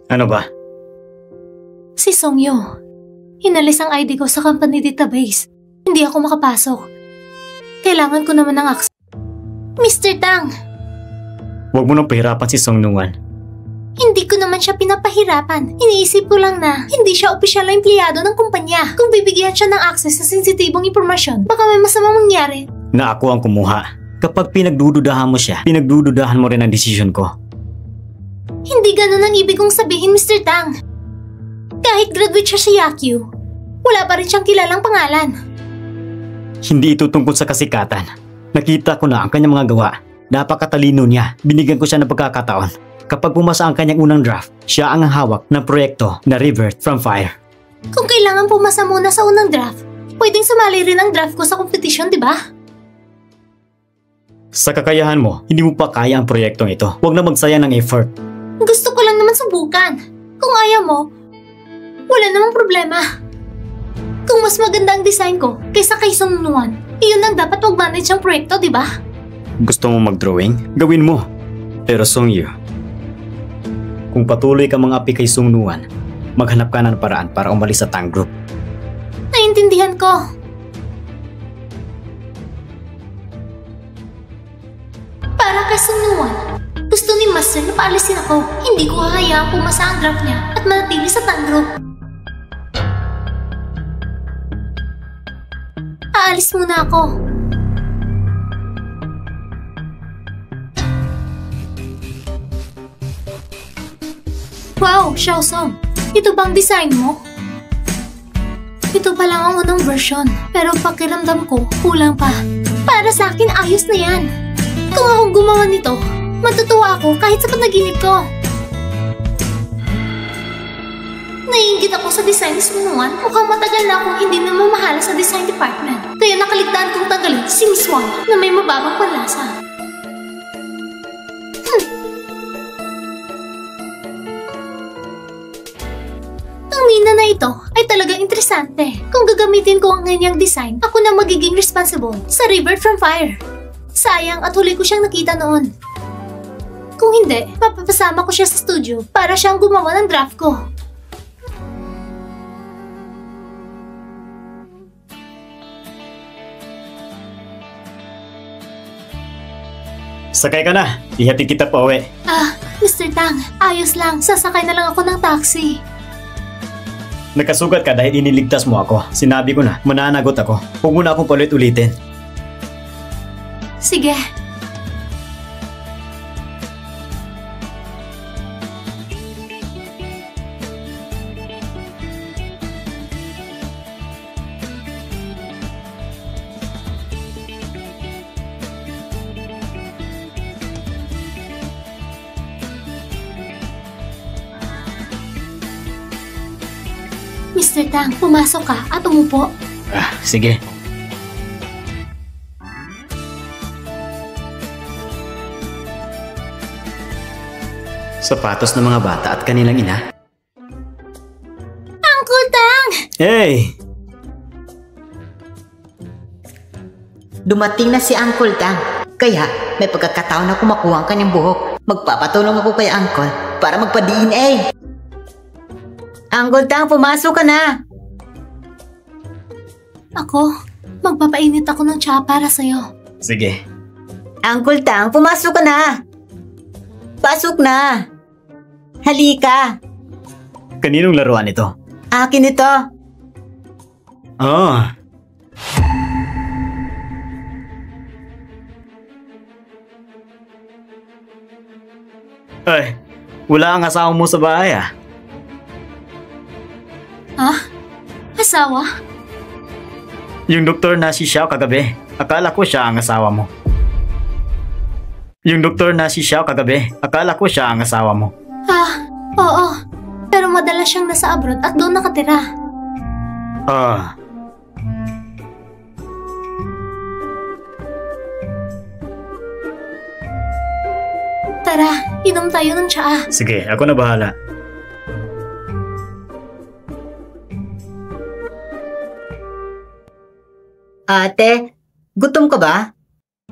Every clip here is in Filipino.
Ano ba? Si Songyo. Inalis ang ID ko sa company database. Hindi ako makapasok. Kailangan ko naman ng access. Mr. Tang! Huwag mo nang pahirapan si Song Nuan. Hindi ko naman siya pinapahirapan. Iniisip ko lang na hindi siya opisyal na empleyado ng kumpanya. Kung bibigyan siya ng access sa sensitibong impormasyon, baka may masamang mangyari. Na ako ang kumuha. Kapag pinagdududahan mo siya, pinagdududahan mo rin ang desisyon ko. Hindi ganun ang ibig kong sabihin, Mr. Tang. Kahit graduate siya sa Yakyu, wala pa rin siyang kilalang pangalan. Hindi ito tungkol sa kasikatan. Nakita ko na ang kanyang mga gawa. Napakatalino niya. Binigyan ko siya ng pagkakataon. Kapag pumasa ang kanyang unang draft, siya ang hawak ng proyekto na Revert from Fire. Kung kailangan pumasa muna sa unang draft, pwedeng sumali rin ang draft ko sa competition, di ba? Sa kakayahan mo, hindi mo pa kaya ang proyektong ito. Huwag na magsayang ng effort. Gusto ko lang naman subukan. Kung ayaw mo, wala namang problema. Kung mas maganda ang design ko kaysa kay Song Nuan, iyon ang dapat mag-manage ang proyekto, di ba? Gusto mo mag-drawing? Gawin mo. Pero Song Yu, kung patuloy ka mga api kay Song Nuan, maghanap ka ng paraan para umalis sa Tang Group. Naintindihan ko. Para kay Song Nuan, gusto ni Master na paalisin ako. Hindi ko hahayaang pumasa ang draft niya at manatili sa Tang Group. Aalis muna ako. Wow, Xiaosong. Ito bang design mo? Ito pa lang ang unang version, pero pakiramdam ko, kulang pa. Para sa akin, ayos na yan. Kung akong gumawa nito, matutuwa ako kahit sa panaginip ko. Naiingit ako sa design ni Sunuan. Mukhang matagal na akong hindi namamahala sa design department. Kaya nakaligtaan kong tanggalin si Miss Wang na may mababang panlasa. Ang mina na ito ay talagang interesante. Kung gagamitin ko ang ganyang design, ako na magiging responsible sa Revert from Fire. Sayang at huli ko siyang nakita noon. Kung hindi, papapasama ko siya sa studio para siyang gumawa ng draft ko. Sakay ka na. Ihatid kita pa uwi. Mr. Tang, ayos lang. Sasakay na lang ako ng taxi. Nakasugat ka dahil iniligtas mo ako. Sinabi ko na, mananagot ako. Huwag mo na akong paulit-ulitin. Sige. Mr. Tang, pumasok ka at umupo. Sige. Sapatos ng mga bata at kanilang ina. Uncle Tang! Hey! Dumating na si Uncle Tang. Kaya may pagkakataon na kumakuha ang kanyang buhok. Magpapatulong ako kay Uncle para magpa-DNA. Uncle Tang, pumasok ka na! Ako, magpapainit ako ng tsa para sa'yo. Sige. Uncle Tang, pumasok ka na! Pasok na! Halika! Kaninong laruan ito? Akin ito! Oh. Ay, wala ang asawa mo sa bahay ah. Asawa? Yung doktor na si Xiao kagabi. Akala ko siya ang asawa mo. Yung doktor na si Xiao kagabi. Akala ko siya ang asawa mo. Oo. Pero madalas siyang nasa abroad at doon nakatira. Tara, inom tayo ng tsaa. Sige, ako na bahala. Ate, gutom ka ba?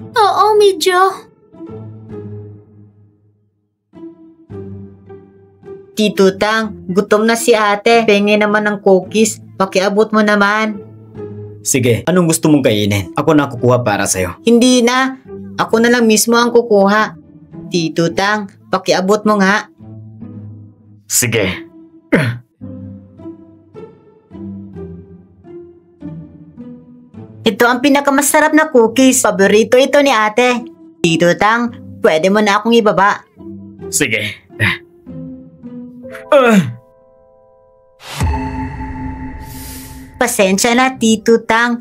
Oo, medyo. Tito Tang, gutom na si ate. Pengi naman ng cookies. Pakiabot mo naman. Sige, anong gusto mong kainin? Ako na kukuha para sa'yo. Hindi na. Ako na lang mismo ang kukuha. Tito Tang, pakiabot mo nga. Sige. Ito ang pinakamasarap na cookies. Paborito ito ni ate. Tito Tang, pwede mo na akong ibaba. Sige. Pasensya na, Tito Tang.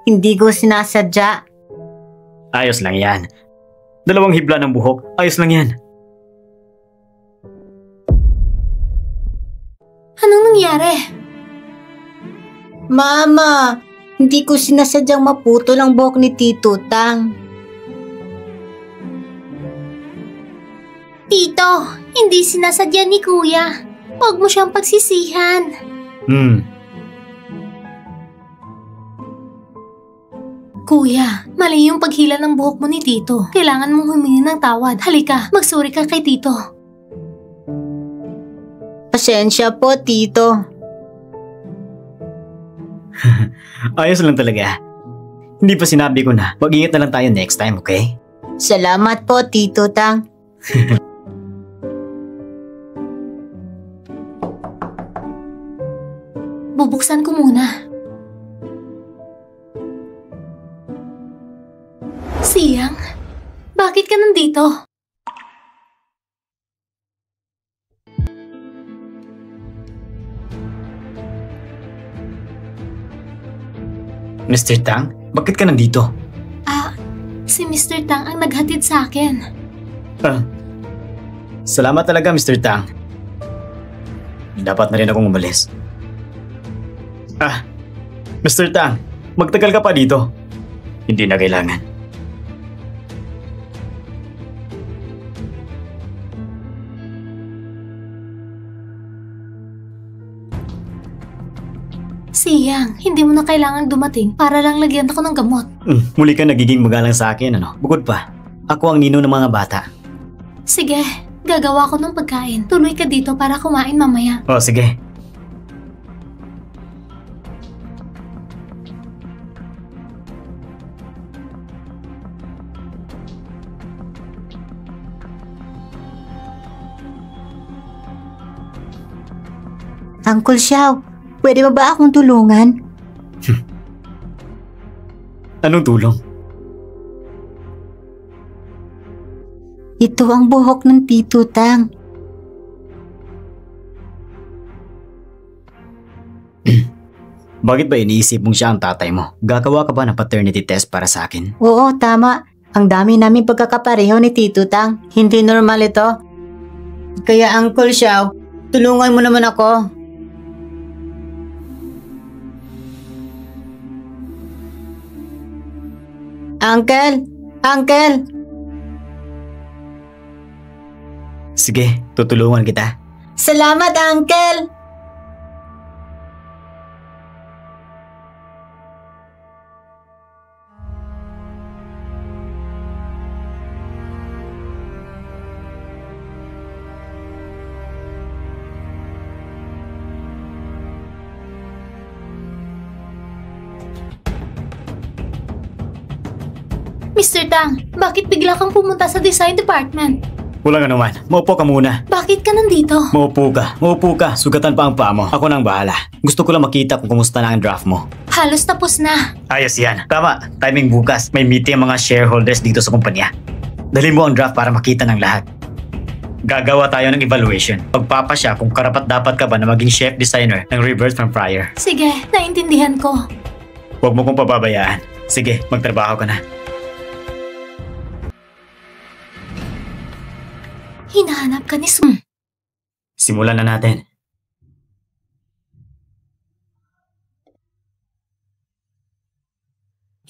Hindi ko sinasadya. Ayos lang yan. 2 hibla ng buhok. Ayos lang yan. Anong nangyari? Mama, hindi ko sinasadyang maputol ang buhok ni Tito Tang. Tito, hindi sinasadya ni Kuya. Huwag mo siyang pagsisihan. Kuya, mali yung paghila ng buhok mo ni Tito. Kailangan mong humingi ng tawad. Halika, magsuri ka kay Tito. Pasensya po, Tito. Ayos lang talaga. Hindi pa sinabi ko na. Mag-ingat na lang tayo next time, okay? Salamat po, Tito Tang. Bubuksan ko muna. Siyang, bakit ka nandito? Mr. Tang, bakit ka nandito? Si Mr. Tang ang naghatid sa akin. Salamat talaga, Mr. Tang. Dapat na rin akong umalis. Mr. Tang, magtagal ka pa dito. Hindi na kailangan. Siyang, hindi mo na kailangang dumating para lang lagyan ako ng gamot. Muli ka nagiging magalang sa akin, ano? Bukod pa, ako ang ninong ng mga bata. Sige, gagawa ko ng pagkain. Tuloy ka dito para kumain mamaya. Oh, sige. Uncle Xiao, pwede ba akong tulungan? Anong tulong? Ito ang buhok ng Tito Tang. Bakit ba iniisip mong siya ang tatay mo? Gagawa ka ba ng paternity test para sa akin? Oo, tama. Ang dami namin pagkakapareho ni Tito Tang. Hindi normal ito. Kaya Uncle Xiao, tulungan mo naman ako. Uncle! Uncle! Sige, tutulungan kita. Salamat, Uncle! Mr. Tang, bakit bigla kang pumunta sa design department? Walang anuman. Maupo ka muna. Bakit ka nandito? Maupo ka. Maupo ka. Sugatan pa ang paa mo. Ako nang bahala. Gusto ko lang makita kung kumusta na ang draft mo. Halos tapos na. Ayos yan. Tama. Timing bukas. May meeting ang mga shareholders dito sa kumpanya. Dali mo ang draft para makita ng lahat. Gagawa tayo ng evaluation. Pagpapasya kung karapat-dapat ka ba na maging chef designer ng Reverse from Fryer. Sige, naintindihan ko. Huwag mo kong pababayaan. Sige, magtrabaho ka na. Hinahanap ka ni Simulan na natin.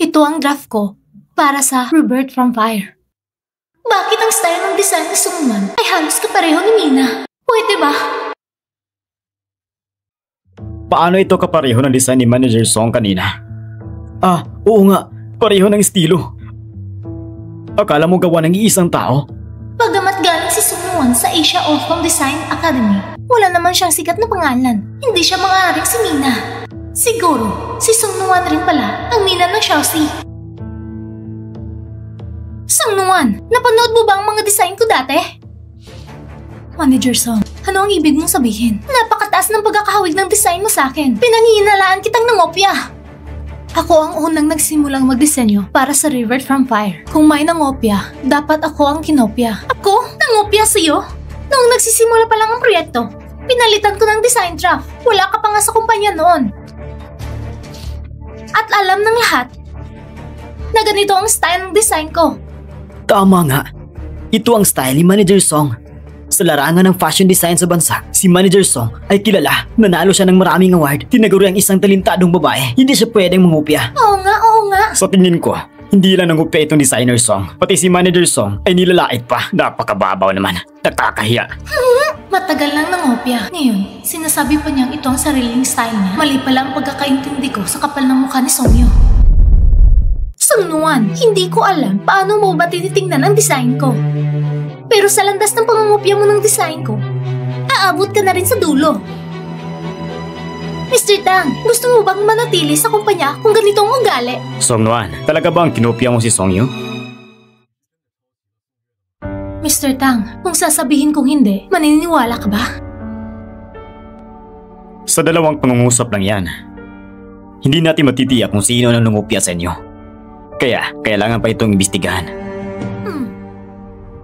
Ito ang draft ko para sa Rebirth from Fire. Bakit ang style ng design ni Sungman ay halos kapareho ni Mina? Pwede ba? Paano ito kapareho ng design ni Manager Song kanina? Oo nga. Pareho ng estilo. Akala mo gawa ng iisang tao? Bagamat galing si Sungwon sa Asia Ofcom Design Academy, Wala naman siyang sikat na pangalan. Hindi siya maaaring si Mina. Siguro, si Song Nuan rin pala ang Mina ng Xiaoxi. Song Nuan, napanood mo ba ang mga design ko dati? Manager Song, ano ang ibig mong sabihin? Napakataas ng pagkakahawig ng design mo sa akin. Pinanghihinalaan kitang nangopya. Ako ang unang nagsimulang magdisenyo para sa Revert from Fire. Kung may nangopya, dapat ako ang kinopya. Ako? Nangopya sa'yo? Noong nagsisimula pa lang ang proyekto, pinalitan ko ng design draft. Wala ka pa nga sa kumpanya noon. At alam ng lahat na ganito ang style ng design ko. Tama nga. Ito ang style ni Manager Song. Sa larangan ng fashion design sa bansa, si Manager Song ay kilala. Nanalo siya ng maraming award. Tinaguri ang isang talentadong babae. Hindi siya pwedeng mangupya. Oo nga. Sa tingin ko, hindi lang nangupya itong designer Song. Pati si Manager Song ay nilalait pa. Napakababaw naman. Nakakahiya. Matagal lang nangopya. Ngayon, sinasabi pa niyang ito ang sariling style niya. Mali pala ang pagkakaintindi ko sa kapal ng mukha ni Songyo. Song Nuan, hindi ko alam paano mo ba tinitingnan ang design ko. Pero sa landas ng pangungopya mo ng design ko, aabot ka na rin sa dulo. Mr. Tang, gusto mo bang manatili sa kumpanya kung ganito ang ugali? Song Nuan, talaga ba ang kinopya mo si Songyo? Mr. Tang, kung sasabihin kong hindi, maniniwala ka ba? Sa dalawang pangungusap lang yan. Hindi natin matitiyak kung sino ang nangupya sa inyo. Kaya, kailangan pa itong imbestigahan.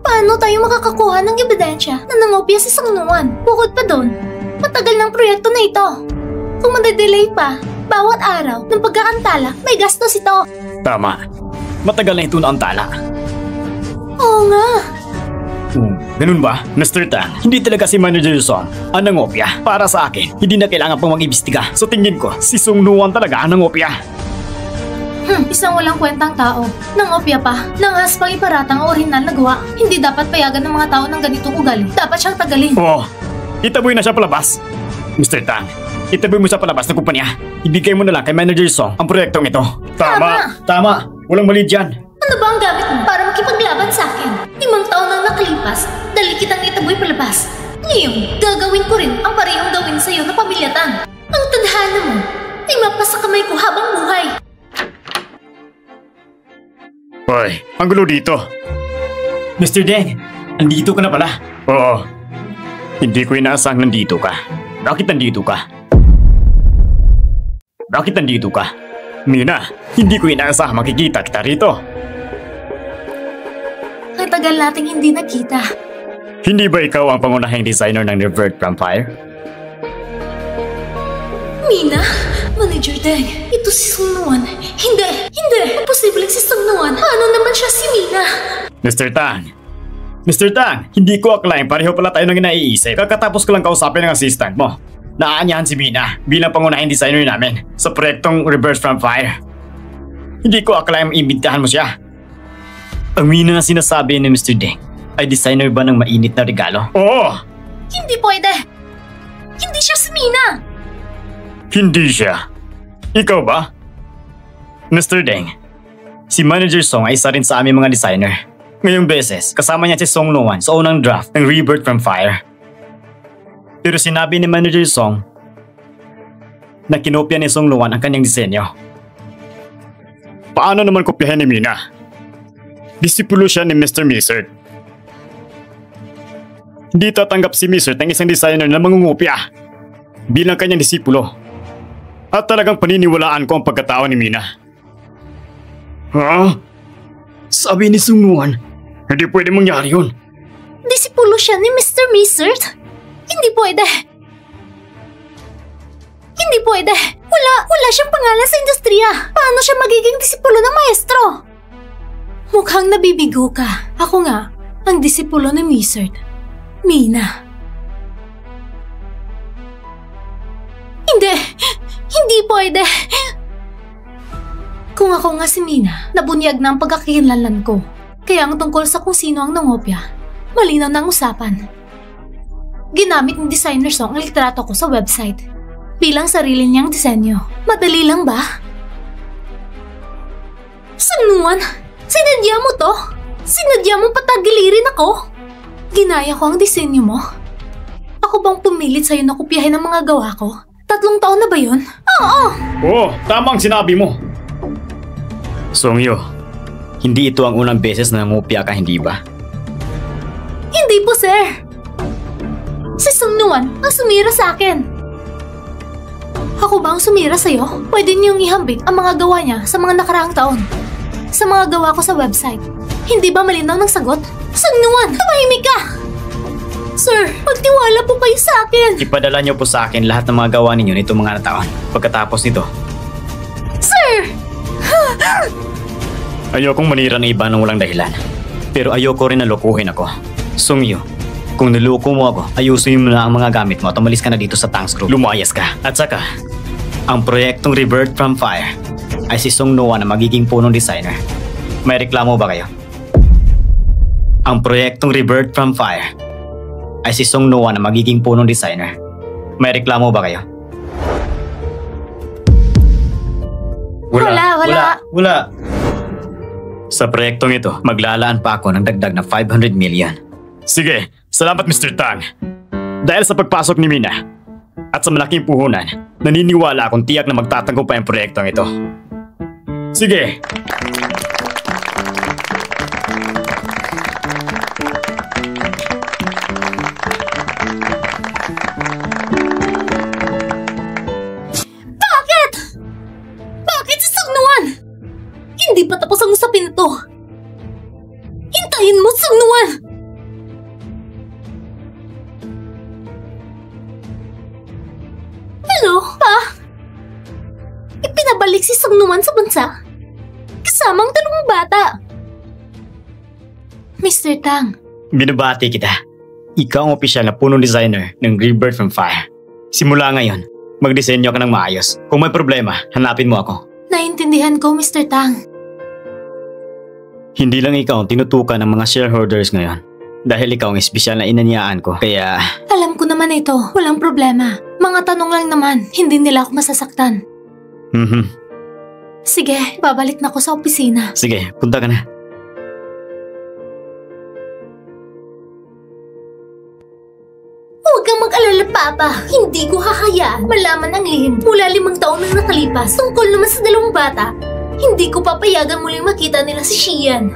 Paano tayo makakakuha ng ebidensya na nangopya si Song Nuan? Bukod pa doon, matagal ng proyekto na ito. Kung madedelay pa, bawat araw ng pagkakantala, may gastos ito. Tama. Matagal na ito na ang tala. Oo nga. Ganun ba, Mr. Tang? Hindi talaga si Manager Song ang nangopya. Para sa akin, hindi na kailangan pang mag-imbestiga. Sa tingin ko, si Song Nuan talaga ang nangopya. Isang walang kwentang tao. Nangopya pa. Nangaspang iparatang ang orihinal na gawa. Hindi dapat payagan ng mga tao ng ganitong ugali. Dapat siyang tagalin. Oo. Itaboy na siya palabas. Mr. Tang, itaboy mo siya palabas ng kumpanya. Ibigay mo na lang kay Manager Song ang proyektong ito. Tama. Walang mali dyan. Ano ba ang gamit mo para makipaglaban sa akin? 5 taon nang nakalipas, dali kitang itaboy palabas. Ngayon, gagawin ko rin ang parehong gawin sa'yo na pamilyatan. Ang tadhana mo ay mapasa kamay ko habang buhay. Hoy, ang gulo dito. Mr. Deng, andito ka na pala. Oo. Hindi ko inaasang nandito ka. Bakit nandito ka? Mina, hindi ko inaasang makikita kita rito. Ang tagal nating hindi nakita. Hindi ba ikaw ang pangunahing designer ng Revert from Fire? Mina? Manager Deng, ito si Song Nuan. Hindi! Imposibleng si Song Nuan. Paano naman siya si Mina? Mr. Tang, hindi ko akalain pareho pala tayo ng naiisip. Kakatapos ko lang kausapin ng assistant mo. Naanyahan si Mina bilang pangunahing designer namin sa proyektong Revert from Fire. Hindi ko akalain iimbitahan mo siya. Ang Mina na sinasabi ni Mr. Deng ay designer ba ng mainit na regalo? Oo! Hindi pwede! Hindi siya si Mina! Hindi siya. Ikaw ba? Mr. Deng, si Manager Song ay isa rin sa aming mga designer. Ngayong beses, kasama niya si Song Nuan sa unang draft ng Rebirth from Fire. Pero sinabi ni Manager Song na kinopya ni Song Nuan ang kanyang disenyo. Paano naman kopyahin ni Mina? Disipulo siya ni Mr. Misert. Hindi tatanggap si Misert ng isang designer na mangungopya bilang kanyang disipulo. At talagang paniniwalaan ko ang pagkatao ni Mina. Ha? Sabi ni Song Nuan, hindi pwede mangyari yun. Disipulo siya ni Mr. Misert? Hindi pwede. Wala siyang pangalan sa industriya. Paano siya magiging disipulo ng maestro? Mukhang nabibigo ka. Ako nga, ang disipulo ni Misert. Mina. Hindi pwede. Kung ako nga si Mina, nabunyag na ang pagkakilanlan ko. Kaya ang tungkol sa kung sino ang nangopya, malinaw na ang usapan. Ginamit ng designer Song ang litrato ko sa website bilang sarili niyang disenyo. Madali lang ba? Song Nuan, sinadya mo to? Sinadya mo patagilirin ako? Ginaya ko ang disenyo mo? Ako Ako bang pumilit sa'yo na kopyahin ang mga gawa ko? 3 taon na ba yun? Oo! Oo, tama ang sinabi mo. Songyo, hindi ito ang unang beses na nangopya ka, hindi ba? Hindi po, sir. Si Sung Nuan ang sumira sa akin. Ako ba ang sumira sa'yo? Pwede niyong ihambing ang mga gawa niya sa mga nakaraang taon. Sa mga gawa ko sa website. Hindi ba malinaw ng sagot? Sung Nuan, tumahimik ka! Sir, magtiwala po kayo sa akin. Ipadala niyo po sa akin lahat ng mga gawa ninyo nitong mga taon. Pagkatapos nito, Sir! ayokong manira ng iba ng walang dahilan. Pero ayoko rin na lokohin ako. Sungyo, kung niloko mo ako, ayusin mo na ang mga gamit mo at umalis ka na dito sa Tanks Group. Lumayas ka. At saka, ang proyektong Rebirth from Fire ay si Sung Noah na magiging punong designer. May reklamo ba kayo? Ang proyektong Rebirth from Fire ay si Sung Noah na magiging punong designer. May reklamo ba kayo? Wala. Sa proyektong ito, maglalaan pa ako ng dagdag na 500 million. Sige, salamat Mr. Tang. Dahil sa pagpasok ni Mina at sa malaking puhunan, naniniwala akong tiyak na magtatagumpay ang proyektong ito. Sige. Bakit si Sung Nuan? Hindi pa tapos ang usapin ito. Hintayin mo, Sung Nuan! Hello, Pa? Ipinabalik si Sung Nuan sa bansa. Kasamang 2 bata. Mr. Tang. Binabati kita. Ikaw ang opisyal na punong designer ng Rebirth from Fire. Simula ngayon, magdisenyo ka ng maayos. Kung may problema, hanapin mo ako. Naintindihan ko, Mr. Tang. Hindi lang ikaw ang tinutukan ng mga shareholders ngayon. Dahil ikaw ang espesyal na inanyaan ko, kaya... Alam ko naman ito, walang problema. Mga tanong lang naman, hindi nila ako masasaktan. Sige, babalik na ako sa opisina. Sige, punta ka na. Huwag kang mag-alala, Papa. Hindi ko hahayaan malaman ang lihim mula 5 taon nang nakalipas tungkol naman sa 2 bata. Hindi ko papayagan muling makita nila si Xian.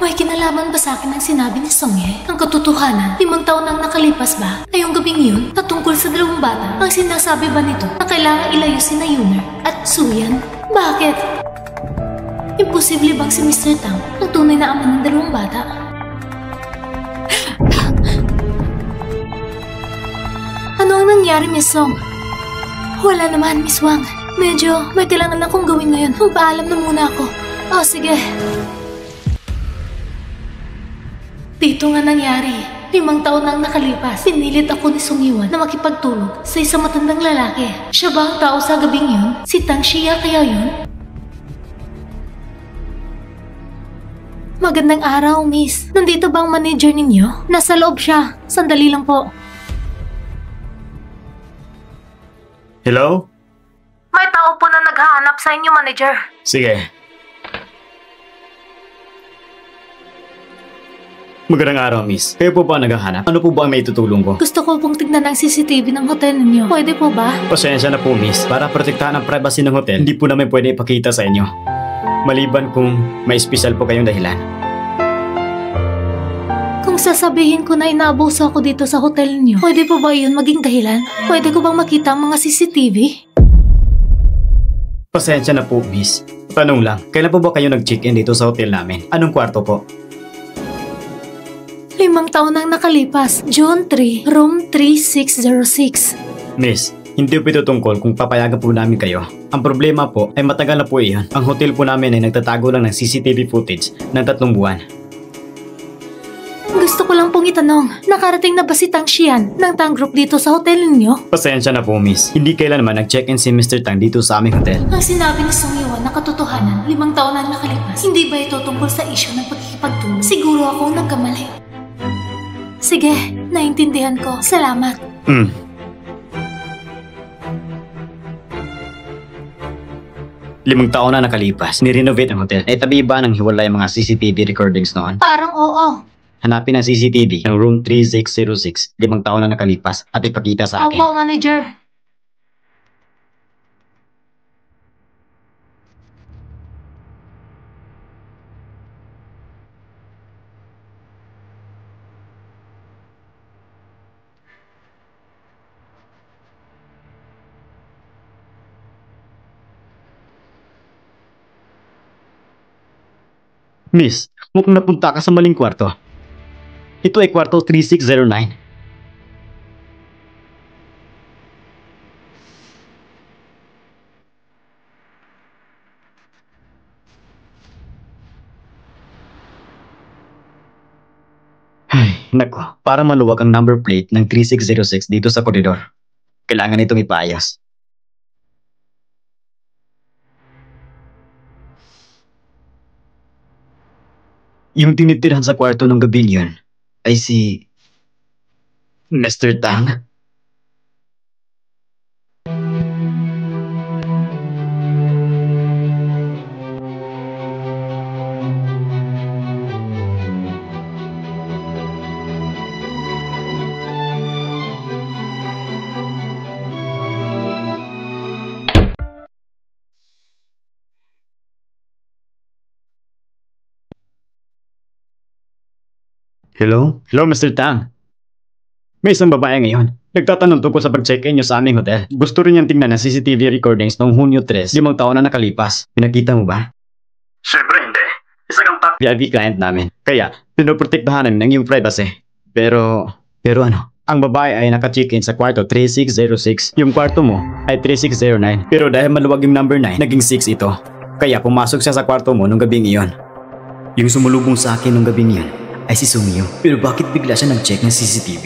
May kinalaman ba sa akin ang sinabi ni Songye? Ang katotohanan, 5 taon nang nakalipas ba? Ay yung gabing yun, na tungkol sa 2 bata, ang sinasabi ba nito na kailangan ilayo si Yuner at Suyan? Bakit? Imposible bang si Mr. Tang ang tunay na ama ng 2 bata? Ano ang nangyari, Miss Song? Wala naman, Miss Wang. Medyo may kailangan akong gawin ngayon. Magpaalam na muna ako. Oh, sige. Dito nga nangyari. 5 taon nang nakalipas, pinilit ako ni Sung Yuan na makipagtulog sa isang matandang lalaki. Siya ba ang tao sa gabing yun? Si Tang Xia kaya yun? Magandang araw, Miss. Nandito ba ang manager ninyo? Nasa loob siya. Sandali lang po. Hello? May tao po na naghahanap sa inyo, manager. Sige. Magandang araw, miss. Kayo po ba naghahanap? Ano po ba ang may tutulong ko? Gusto ko pong tignan ang CCTV ng hotel ninyo. Pwede po ba? Pasensya na po, miss. Para protektahan ang privacy ng hotel, hindi po namin pwede ipakita sa inyo. Maliban kung may espesyal po kayong dahilan. Kung sasabihin ko na inaabuso ako dito sa hotel ninyo, pwede po ba yun maging dahilan? Pwede ko bang makita ang mga CCTV? Pasensya na po, miss. Tanong lang, kailan po ba kayo nag-check-in dito sa hotel namin? Anong kwarto po? 5 taon nang nakalipas. June 3, room 3606. Miss, hindi po ito tungkol kung papayagan po namin kayo. Ang problema po ay matagal na po iyon. Ang hotel po namin ay nagtatago lang ng CCTV footage ng 3 buwan. Gusto ko lang pong itanong, nakarating na ba si Tang Xian ng Tang Group dito sa hotel ninyo? Pasensya na po, miss. Hindi kailanman nag-check-in si Mr. Tang dito sa aming hotel. Ang sinabi ni Sung Yuan na katotohanan, 5 taon nang nakalipas. Hindi ba ito tungkol sa issue ng pagkikipagtulong? Siguro akong nagkamali. Sige, naintindihan ko. Salamat. 5 taon na nakalipas, ni-renovate ang hotel. Naitabi ba ng hiwalay ang mga CCTV recordings noon? Parang oo. Hanapin ang CCTV ng room 3606, 5 taon na nakalipas at ipakita sa akin. Opo, manager. Miss, mukhang napunta ka sa maling kwarto. Ito ay kwarto 3609. Ay, nako, para maluwag ang number plate ng 3606 dito sa koridor. Kailangan itong ipaayos. Yung tinitirhan sa kwarto ng gabi yun ay si Mr. Tang. Hello? Hello, Mr. Tang. May isang babae ngayon. Nagtatanong tungkol sa pag-check-in niyo sa aming hotel. Gusto rin niyang tingnan ang CCTV recordings noong Hunyo 3, 5 taon na nakalipas. Pinakita mo ba? Siyempre hindi. Isa kang top VIP client namin. Kaya, pinoprotektahan namin ang iyong privacy. Pero ano? Ang babae ay naka-check-in sa kwarto 3606. Yung kwarto mo ay 3609. Pero dahil maluwag yung number 9, naging 6 ito. Kaya pumasok siya sa kwarto mo nung gabing iyon. Yung sumulubong sa akin nung gabing iyon ay si Sungyo. Pero bakit bigla siya nag-check ng CCTV?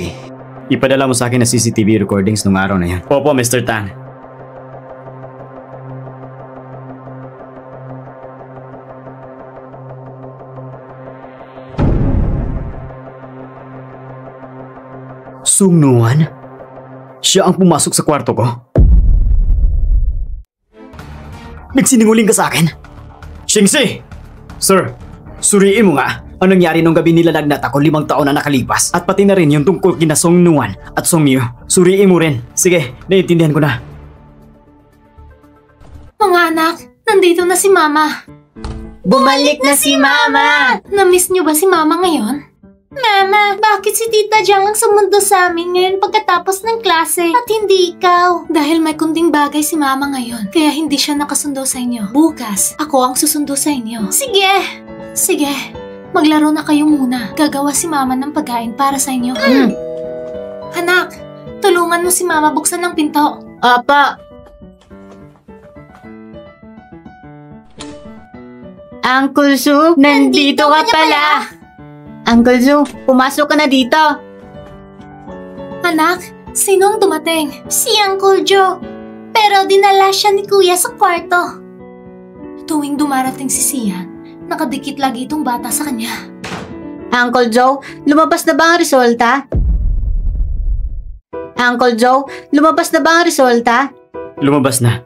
Ipadala mo sa akin ang CCTV recordings nung araw na yan. Opo, Mr. Tang. Sungnuan? Siya ang pumasok sa kwarto ko? Nagsinungaling ka sa akin? Shingsi! Sir, suriin mo nga. Ang nangyari nung gabi nilalagnat ako 5 taon na nakalipas at pati na rin yung tungkol kina Song Nuan at Song Yu. Suriin mo rin. Sige, naiintindihan ko na. Mga anak, nandito na si Mama. Bumalik na si Mama! Na-miss niyo ba si Mama ngayon? Mama, bakit si Tita Jiang ang sumundo sa amin ngayon pagkatapos ng klase at hindi ikaw? Dahil may kunting bagay si Mama ngayon, kaya hindi siya nakasundo sa inyo. Bukas, ako ang susundo sa inyo. Sige! Sige, maglaro na kayo muna. Gagawa si Mama ng pagkain para sa inyo. Anak, tulungan mo si Mama buksan ng pinto. Apa! Uncle Zu, nandito ka pala! Uncle Zu, pumasok ka na dito. Anak, sino ang dumating? Si Uncle Joe. Pero dinala siya ni Kuya sa kwarto. Tuwing dumarating si Sian, nakadikit lagi itong bata sa kanya. Uncle Joe, lumabas na ba ang resulta? Uncle Joe, lumabas na ba ang resulta? Lumabas na.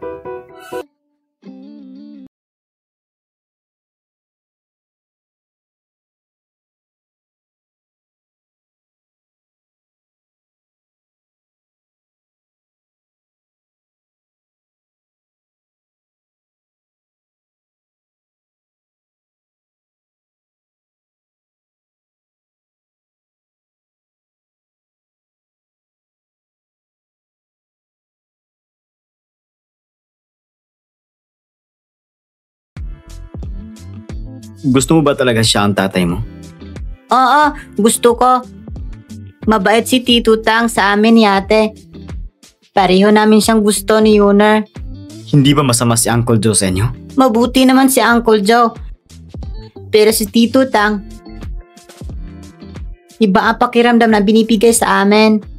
Gusto mo ba talaga siya ang tatay mo? Oo, gusto ko. Mabait si Tito Tang sa amin yate. Pareho namin siyang gusto ni Yuner. Hindi ba masama si Uncle Joe sa inyo? Mabuti naman si Uncle Joe. Pero si Tito Tang, iba ang pakiramdam na binibigay sa amin.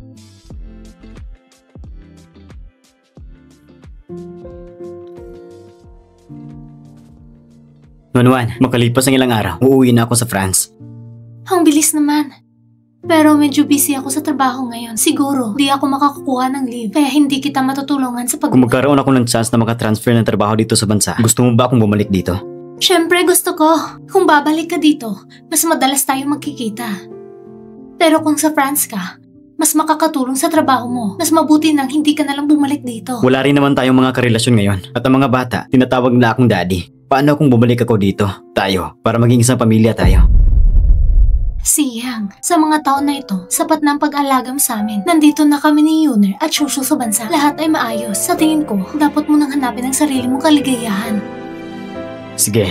Nuan, makalipas ang ilang araw, uuwi na ako sa France. Ang bilis naman. Pero medyo busy ako sa trabaho ngayon. Siguro, di ako makakakuha ng leave. Kaya hindi kita matutulungan sa Kung magkaroon ako ng chance na makatransfer ng trabaho dito sa bansa, gusto mo ba akong bumalik dito? Siyempre gusto ko. Kung babalik ka dito, mas madalas tayo magkikita. Pero kung sa France ka, mas makakatulong sa trabaho mo. Mas mabuti nang hindi ka nalang bumalik dito. Wala rin naman tayong mga karelasyon ngayon. At ang mga bata, tinatawag na akong daddy. Paano kung bumalik ako dito? Tayo, para maging isang pamilya tayo. Siyang, sa mga taon na ito, sapat na ang pag-alagam sa amin. Nandito na kami ni Yuner at Shushu sa bansa. Lahat ay maayos. Sa tingin ko, dapat mo nang hanapin ang sarili mong kaligayahan. Sige.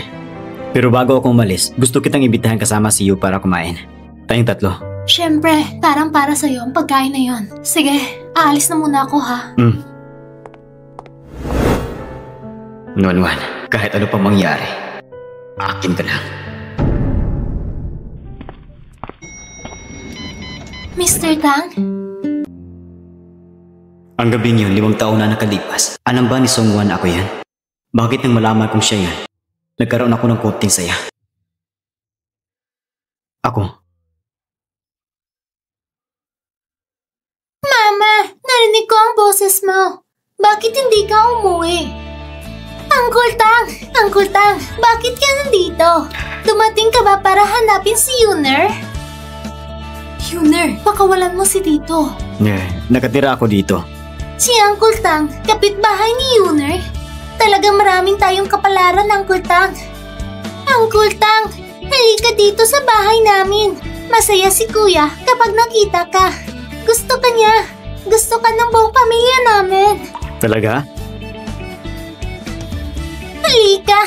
Pero bago ako umalis, gusto kitang imbitahan kasama si Yu para kumain. Tayong tatlo. Siyempre, parang para sa'yo ang pagkain na yon. Sige, aalis na muna ako ha. Nuan, kahit ano pa mangyari, akin ka lang. Mr. Tang? Ang gabing yun, 5 taon na nakalipas. Alam ba ni Songwan ako yan? Bakit nang malaman kong siya yan? Nagkaroon ako ng konting saya. Ako. Mama, narinig ko ang boses mo. Bakit hindi ka umuwi? Uncle Tang, bakit ka nandito? Dumating ka ba para hanapin si Yuner? Yuner, pakawalan mo si Tito. Nakatira ako dito. Si Uncle Tang, kapitbahay ni Yuner. Talagang maraming tayong kapalaran, Uncle Tang. Uncle Tang, halika dito sa bahay namin. Masaya si Kuya kapag nakita ka. Gusto ka niya. Gusto ka ng buong pamilya namin. Talaga? Halika.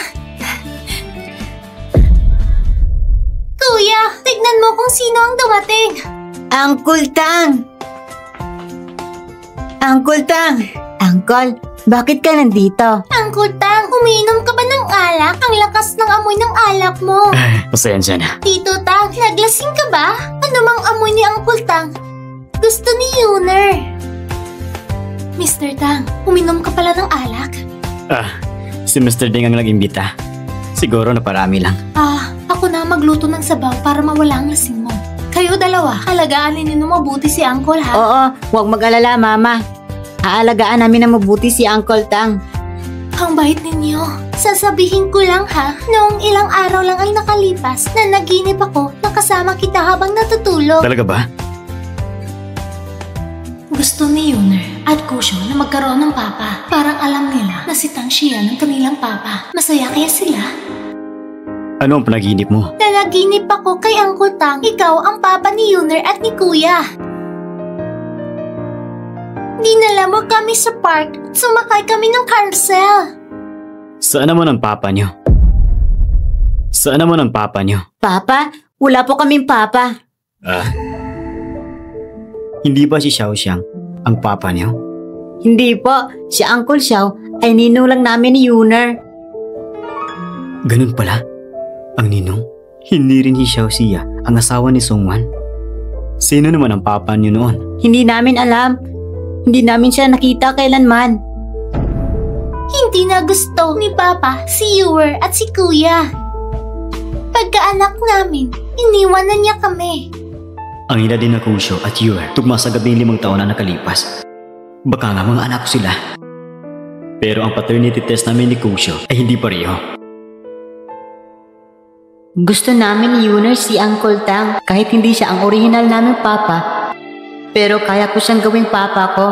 Kuya, tignan mo kung sino ang dumating. Uncle Tang! Uncle Tang! Uncle, bakit ka nandito? Uncle Tang, umiinom ka ba ng alak? Ang lakas ng amoy ng alak mo. Pasensya na. Tito Tang, naglasing ka ba? Ano mang amoy ni Uncle Tang? Gusto ni Yuner. Mr. Tang, uminom ka pala ng alak? Si Mr. Ding ang nag-imbita. Siguro na parami lang. Ako na magluto ng sabaw para mawala ang lasing mo. Kayo dalawa, alagaan ninyo mabuti si Uncle ha? Oo, huwag mag-alala, Mama. Aalagaan namin na mabuti si Uncle Tang. Ang bait ninyo. Sasabihin ko lang ha, noong ilang araw lang ang nakalipas na naginip ako na kasama kita habang natutulog. Talaga ba? Gusto ni Yuner at Kusho na magkaroon ng papa. Parang alam nila na si Tang siya ng kanilang papa. Masaya kaya sila? Ano ang panaginip mo? Nanaginip ako kay Uncle Tang. Ikaw ang papa ni Yuner at ni Kuya. Dinala mo kami sa park. Sumakay kami ng carousel. Saan naman ang papa niyo? Saan naman ang papa niyo? Papa? Wala po kaming papa. Hindi ba si Xiaoxiang ang papa niyo? Hindi po. Si Uncle Xiao ay ninong lang namin ni Yuner. Ganun pala. Ang ninong? Hindi rin si Xiaoxia ang asawa ni Songwan. Sino naman ang papa niyo noon? Hindi namin alam. Hindi namin siya nakita kailanman. Hindi na gusto ni Papa si Yuer at si Kuya. Pagkaanak namin, iniwanan niya kami. Ang ina din na Kusho at Yuer tugma sa gabi 5 taon na nakalipas. Baka nga mga anak ko sila. Pero ang paternity test namin ni Kusho ay hindi pareho. Gusto namin ni Yuner si Uncle Tang kahit hindi siya ang original naming papa. Pero kaya ko siyang gawing papa ko.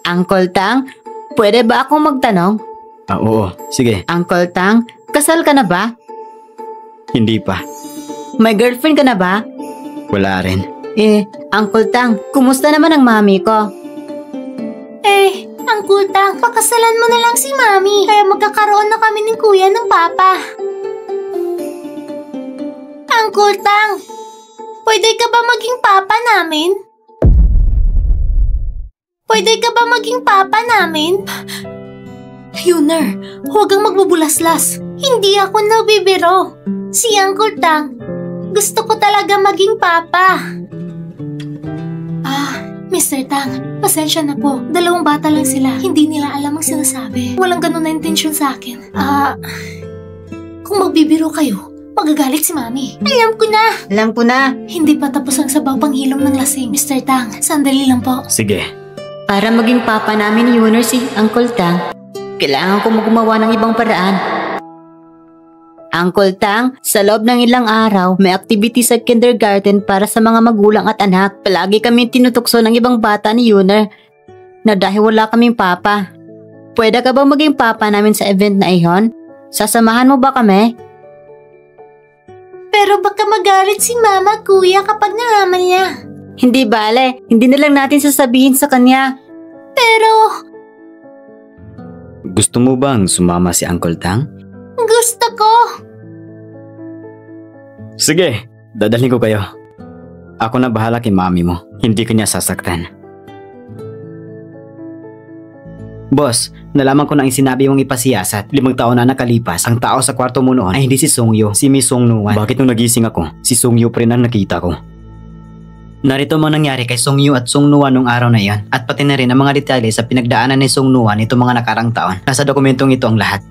Uncle Tang, pwede ba akong magtanong? Oo. Sige. Uncle Tang, kasal ka na ba? Hindi pa. May girlfriend ka na ba? Wala rin. Uncle Tang, kumusta naman ang mami ko? Uncle Tang, pakasalan mo na lang si Mami. Kaya magkakaroon na kami ng Kuya ng Papa. Uncle Tang, pwede ka ba maging Papa namin? Pwede ka ba maging Papa namin? Yuner, huwag kang magbubulaslas. Hindi ako nabibiro. Si Uncle Tang, gusto ko talaga maging Papa. Mr. Tang, pasensya na po. 2 bata lang sila. Hindi nila alam ang sinasabi. Walang ganun na intensyon sa akin. Kung magbibiro kayo, Magagalit si Mami. Alam ko na. Alam ko na. Hindi pa tapos ang sabaw panghilom ng lasing. Mr. Tang, sandali lang po. Sige. Para maging papa namin ni Yunor si Uncle Tang, kailangan ko gumawa ng ibang paraan. Uncle Tang, sa loob ng ilang araw, may activity sa kindergarten para sa mga magulang at anak. Palagi kami tinutukso ng ibang bata ni Yunor na dahil wala kaming papa. Pwede ka ba maging papa namin sa event na iyon? Sasamahan mo ba kami? Pero baka magalit si Mama, Kuya kapag nalaman niya. Hindi bale, hindi na lang natin sasabihin sa kanya. Pero Gusto mo bang sumama si Uncle Tang? gusto ko. Sige, dadalhin ko kayo. Ako na bahala kay mami mo. Hindi kanya sasaktan. Boss, nalaman ko na ang sinabi mong ipasiyasat. 5 taon na nakalipas. Ang tao sa kwarto mo noon ay hindi si Songyo, si Miss Songnuan. Bakit nung nagising ako, si Songyo pa rin ang nakita ko? Narito mo nangyari kay Songyo at Songnuan nung araw na iyon, at pati na rin ang mga detalye sa pinagdaanan ni Songnuan itong mga nakarang taon. Nasa dokumentong ito ang lahat.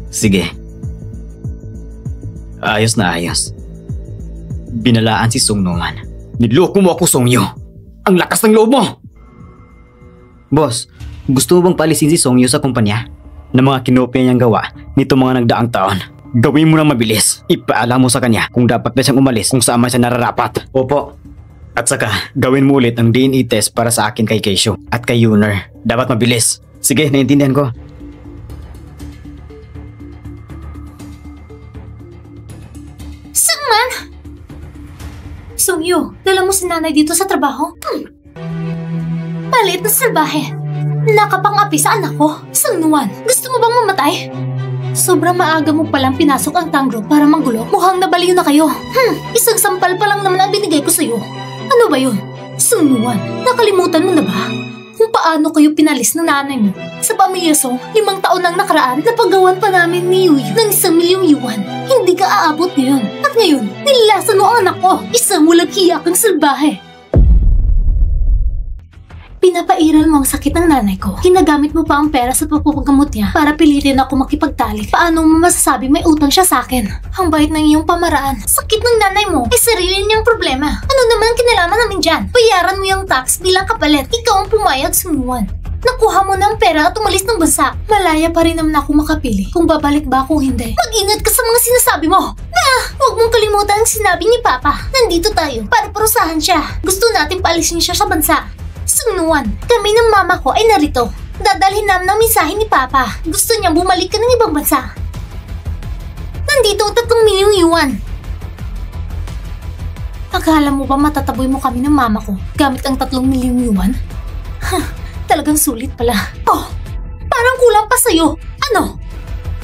Sige. Ayos na ayos. Binalaan si Songnuan. Niloko mo ako, Songyo! Ang lakas ng loob mo! Boss, gusto mo bang paalisin si Songyo sa kumpanya? Na mga kinopya niyang gawa nito mga nagdaang taon. Gawin mo na mabilis. Ipaalam mo sa kanya kung dapat na siyang umalis kung saan man siya nararapat. Opo. At saka, gawin mo ulit ang DNA test para sa akin kay Keisho at kay Yunor. Dapat mabilis. Sige, naiintindihan ko. Sangman! Songyo, dala mo si nanay dito sa trabaho? Maliit na salbahe. Nakapang-api sa anak ko. Sangnuan, gusto mo bang mamatay? Sobrang maaga mo palang pinasok ang tangro para manggulo. Mukhang nabaliw na kayo. Isang sampal pa lang naman ang binigay ko sa'yo. Ano ba yun? Sangnuan, nakalimutan mo na ba? Kung paano kayo pinalis ng nanay mo? Sa pamilya Song, 5 taon nang nakaraan, napagawan pa namin ni Yuyu ng 1,000,000 yuan. Hindi ka aabot ngayon. At ngayon, nilasan mo ang anak ko. Isang walang hiya kang salbahe. Pinapairal mo ang sakit ng nanay ko. Ginagamit mo pa ang pera sa pagpapagamot niya para pilitin ako makipagtalik. Paano mo masasabi may utang siya sa akin? Ang bait ng iyong pamaraan. Sakit ng nanay mo ay sarili niyang problema. Ano naman ang kinalaman namin dyan? Bayaran mo yung tax bilang kapalit. Ikaw ang pumayag sumuwan. Nakuha mo na ang pera at umalis ng bansa. Malaya pa rin naman ako makapili kung babalik ba ako o hindi. Mag-ingat ka sa mga sinasabi mo. Huwag mong kalimutan ang sinabi ni Papa. Nandito tayo para parusahan siya. Gusto natin paalisin siya sa bansa. Sungnuan, kami ng mama ko ay narito. Dadalhin namin ng mensahe ni Papa. Gusto niyang bumalik ka ng ibang bansa. Nandito ang 3,000,000 yuan. Akala mo ba matataboy mo kami ng mama ko gamit ang 3,000,000 yuan? Talagang sulit pala. Oh, parang kulang pa sa'yo. Ano?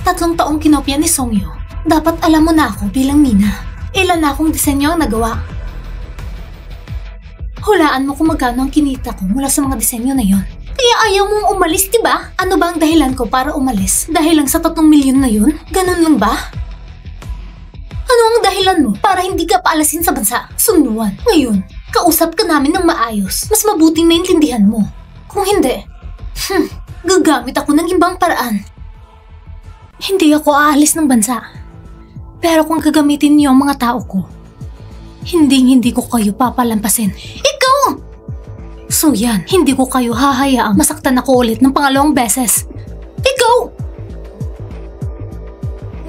3 taong kinopya ni Songyo. Dapat alam mo na ako bilang Nina. Ilan na akong disenyo ang nagawa. Hulaan mo kung magkano ang kinita ko mula sa mga disenyo na yon. Kaya ayaw mong umalis, diba? Ano ba ang dahilan ko para umalis? Dahil lang sa 3,000,000 na yun? Ganun lang ba? Ano ang dahilan mo para hindi ka paalasin sa bansa? Sungnuan. Ngayon, kausap ka namin ng maayos. Mas mabuting maintindihan mo. Kung hindi, gagamit ako ng ibang paraan. Hindi ako aalis ng bansa. Pero kung gagamitin niyo ang mga tao ko, hindi ko kayo papalampasin. Ikaw! So yan, hindi ko kayo hahayaang masaktan ako ulit ng pangalawang beses. Ikaw!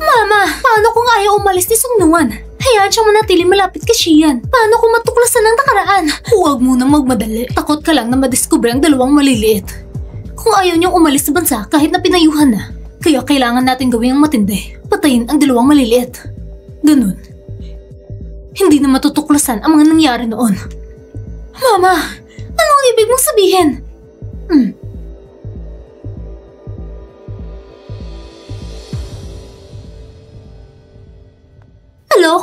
Mama, paano kung ayaw umalis ni Sungnuan? Hayaan siyang manatili malapit kay Shian. Paano kung matuklasan ang nakaraan? Huwag mo nang magmadali. Takot ka lang na madiskubre ang dalawang maliliit. Kung ayaw niyang umalis sa bansa kahit na pinayuhan na, kaya kailangan natin gawin ang matindi. Patayin ang dalawang maliliit. Ganun. Hindi na matutuklasan ang mga nangyari noon. Mama, ano ang ibig mong sabihin? Hello?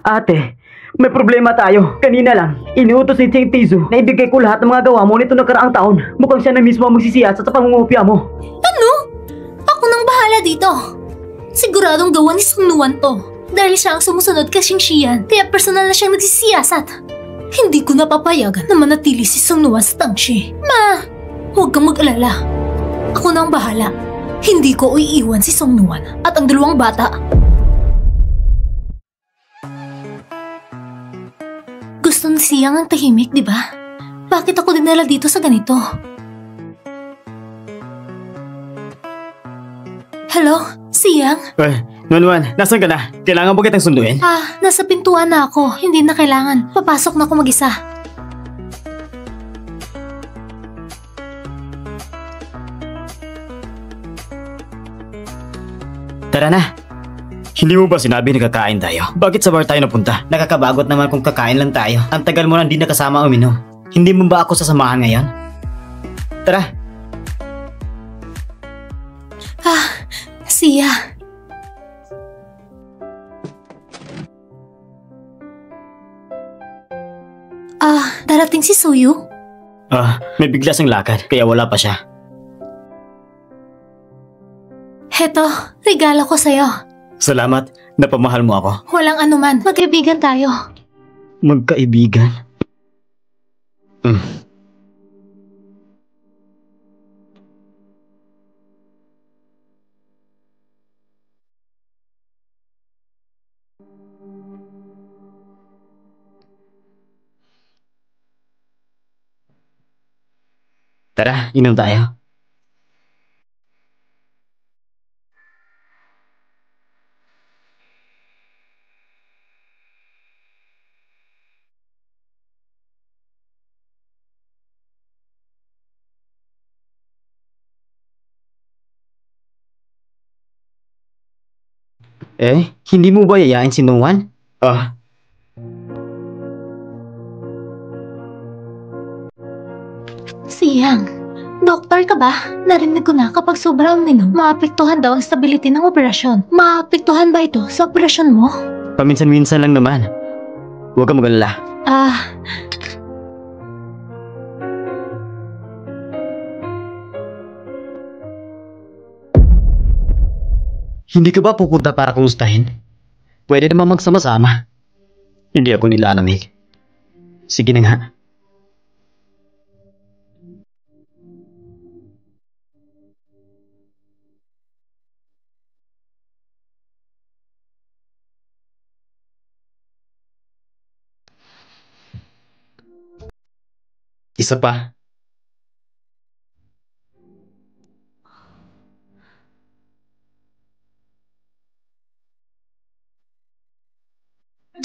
Ate, may problema tayo. Kanina lang, iniutos ni Cheng Tizu na ibigay ko lahat ng mga gawa mo nito nakaraang taon. Mukhang siya na mismo ang magsisiyasat sa pangungopia mo. Ano? Ako nang bahala dito. Siguradong gawa ni Sungnuan to. Dahil siya ang sumusunod kay Shian, kaya personal na siyang nagsisiyasat. Hindi ko napapayagan na manatili si Sungnuan sa Tangshi. Ma, huwag kang mag-alala. Ako na ang bahala. Hindi ko iiwan si Song Nuan at ang dalawang bata. Gusto ni Siyang ang tahimik, di ba? Bakit ako dinala dito sa ganito? Hello, Siyang? Nonwan, nasan ka na? Kailangan ba kitang sunduin? Nasa pintuan na ako. Hindi na kailangan. Papasok na ako mag-isa. Tara na. Hindi mo ba sinabi na kakain tayo? Bakit sa bar tayo napunta? Nakakabagot naman kung kakain lang tayo. Ang tagal mo nang di nakasama uminom. Hindi mo ba ako sasamahan ngayon? Tara. Siya. Darating si Suyu? May bigla siyang lakad, kaya wala pa siya. Heto, regalo ko sa'yo. Salamat, napamahal mo ako. Walang anuman. Magkaibigan tayo. Magkaibigan? Tara, inom tayo. Hindi mo ba yayain si Nuan? Siyang, doktor ka ba? Narinig ko na kapag sobrang uminom, maapektuhan daw ang stability ng operasyon. Maapektuhan ba ito sa operasyon mo? Paminsan-minsan lang naman. Huwag kang mag-alala. Hindi ka ba pupunta para kumustahin? Pwede naman magsama-sama. Hindi ako nilalamig. Sige na nga. Isa pa.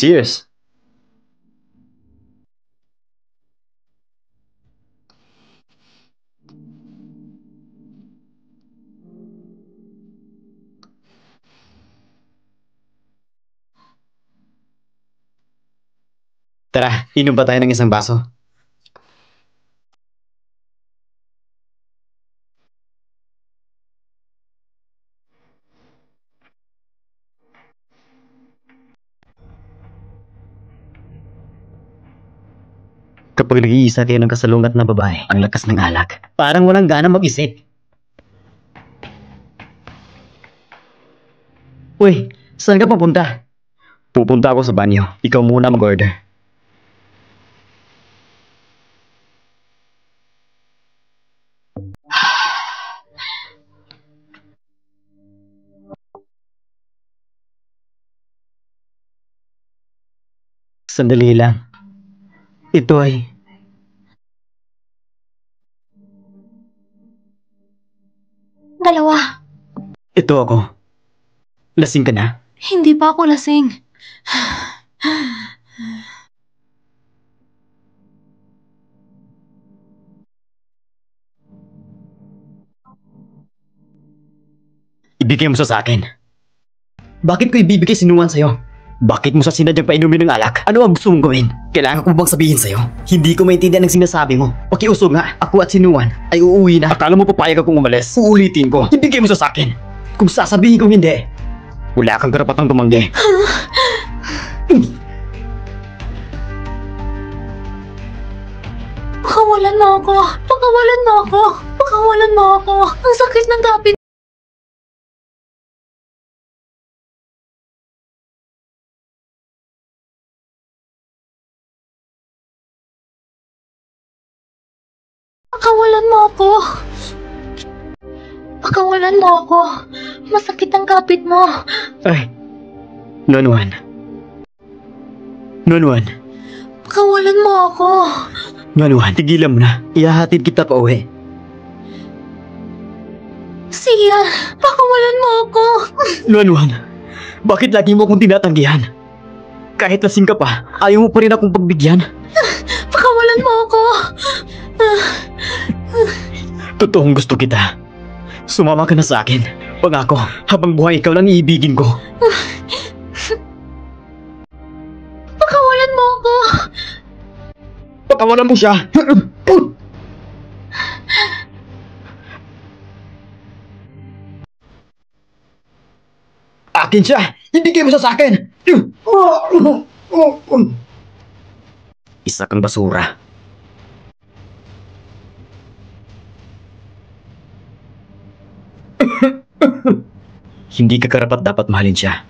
Cheers! Tara, inom ba tayo ng isang baso? Kapag nag-iisa kayo ng kasalungat na babae, ang lakas ng alak. Parang walang gana mag-isip. Uy, saan ka papunta? Pupunta ako sa banyo. Ikaw muna mag-order. Sandali lang. Ito ay... Dalawa. Ito ako. Lasing ka na? Hindi pa ako lasing. Ibigay mo sa akin. Bakit ko ibibigay si Nuan sa'yo? Bakit mo sa sinadyang painumin ng alak? Ano ang gusto mong gawin? Kailangan ko bang sabihin sa'yo? Hindi ko maintindihan ang sinasabi mo. Pakiusog nga, ako at si Nuan ay uuwi na. Akala mo papayag akong umalis? Uulitin ko. Ibigay mo sa akin. Kung sasabihin kong hindi, wala kang karapatang tumanggi. Pakawalan mo ako. Pakawalan mo ako. Pakawalan mo ako. Ang sakit ng dapit. Pakawalan mo ako. Pakawalan mo ako. Masakit ang kapit mo. Ay, Nonwan. Nonwan. Pakawalan mo ako. Nonwan, tigilan mo na. Ihahatid kita pa uwi. Sian, pakawalan mo ako. Nonwan, bakit lagi mo akong tinatanggihan? Kahit lasing ka pa, ayaw mo pa rin akong pagbigyan. Pakawalan mo ako. Totoong gusto kita. Sumama ka na sa akin. Pangako, habang buhay ikaw lang iibigin ko. Pakawalan mo ako. Pakawalan mo siya. Akin siya! Hindi kayo sa akin! Isa kang basura. Hindi ka karapat dapat mahalin siya.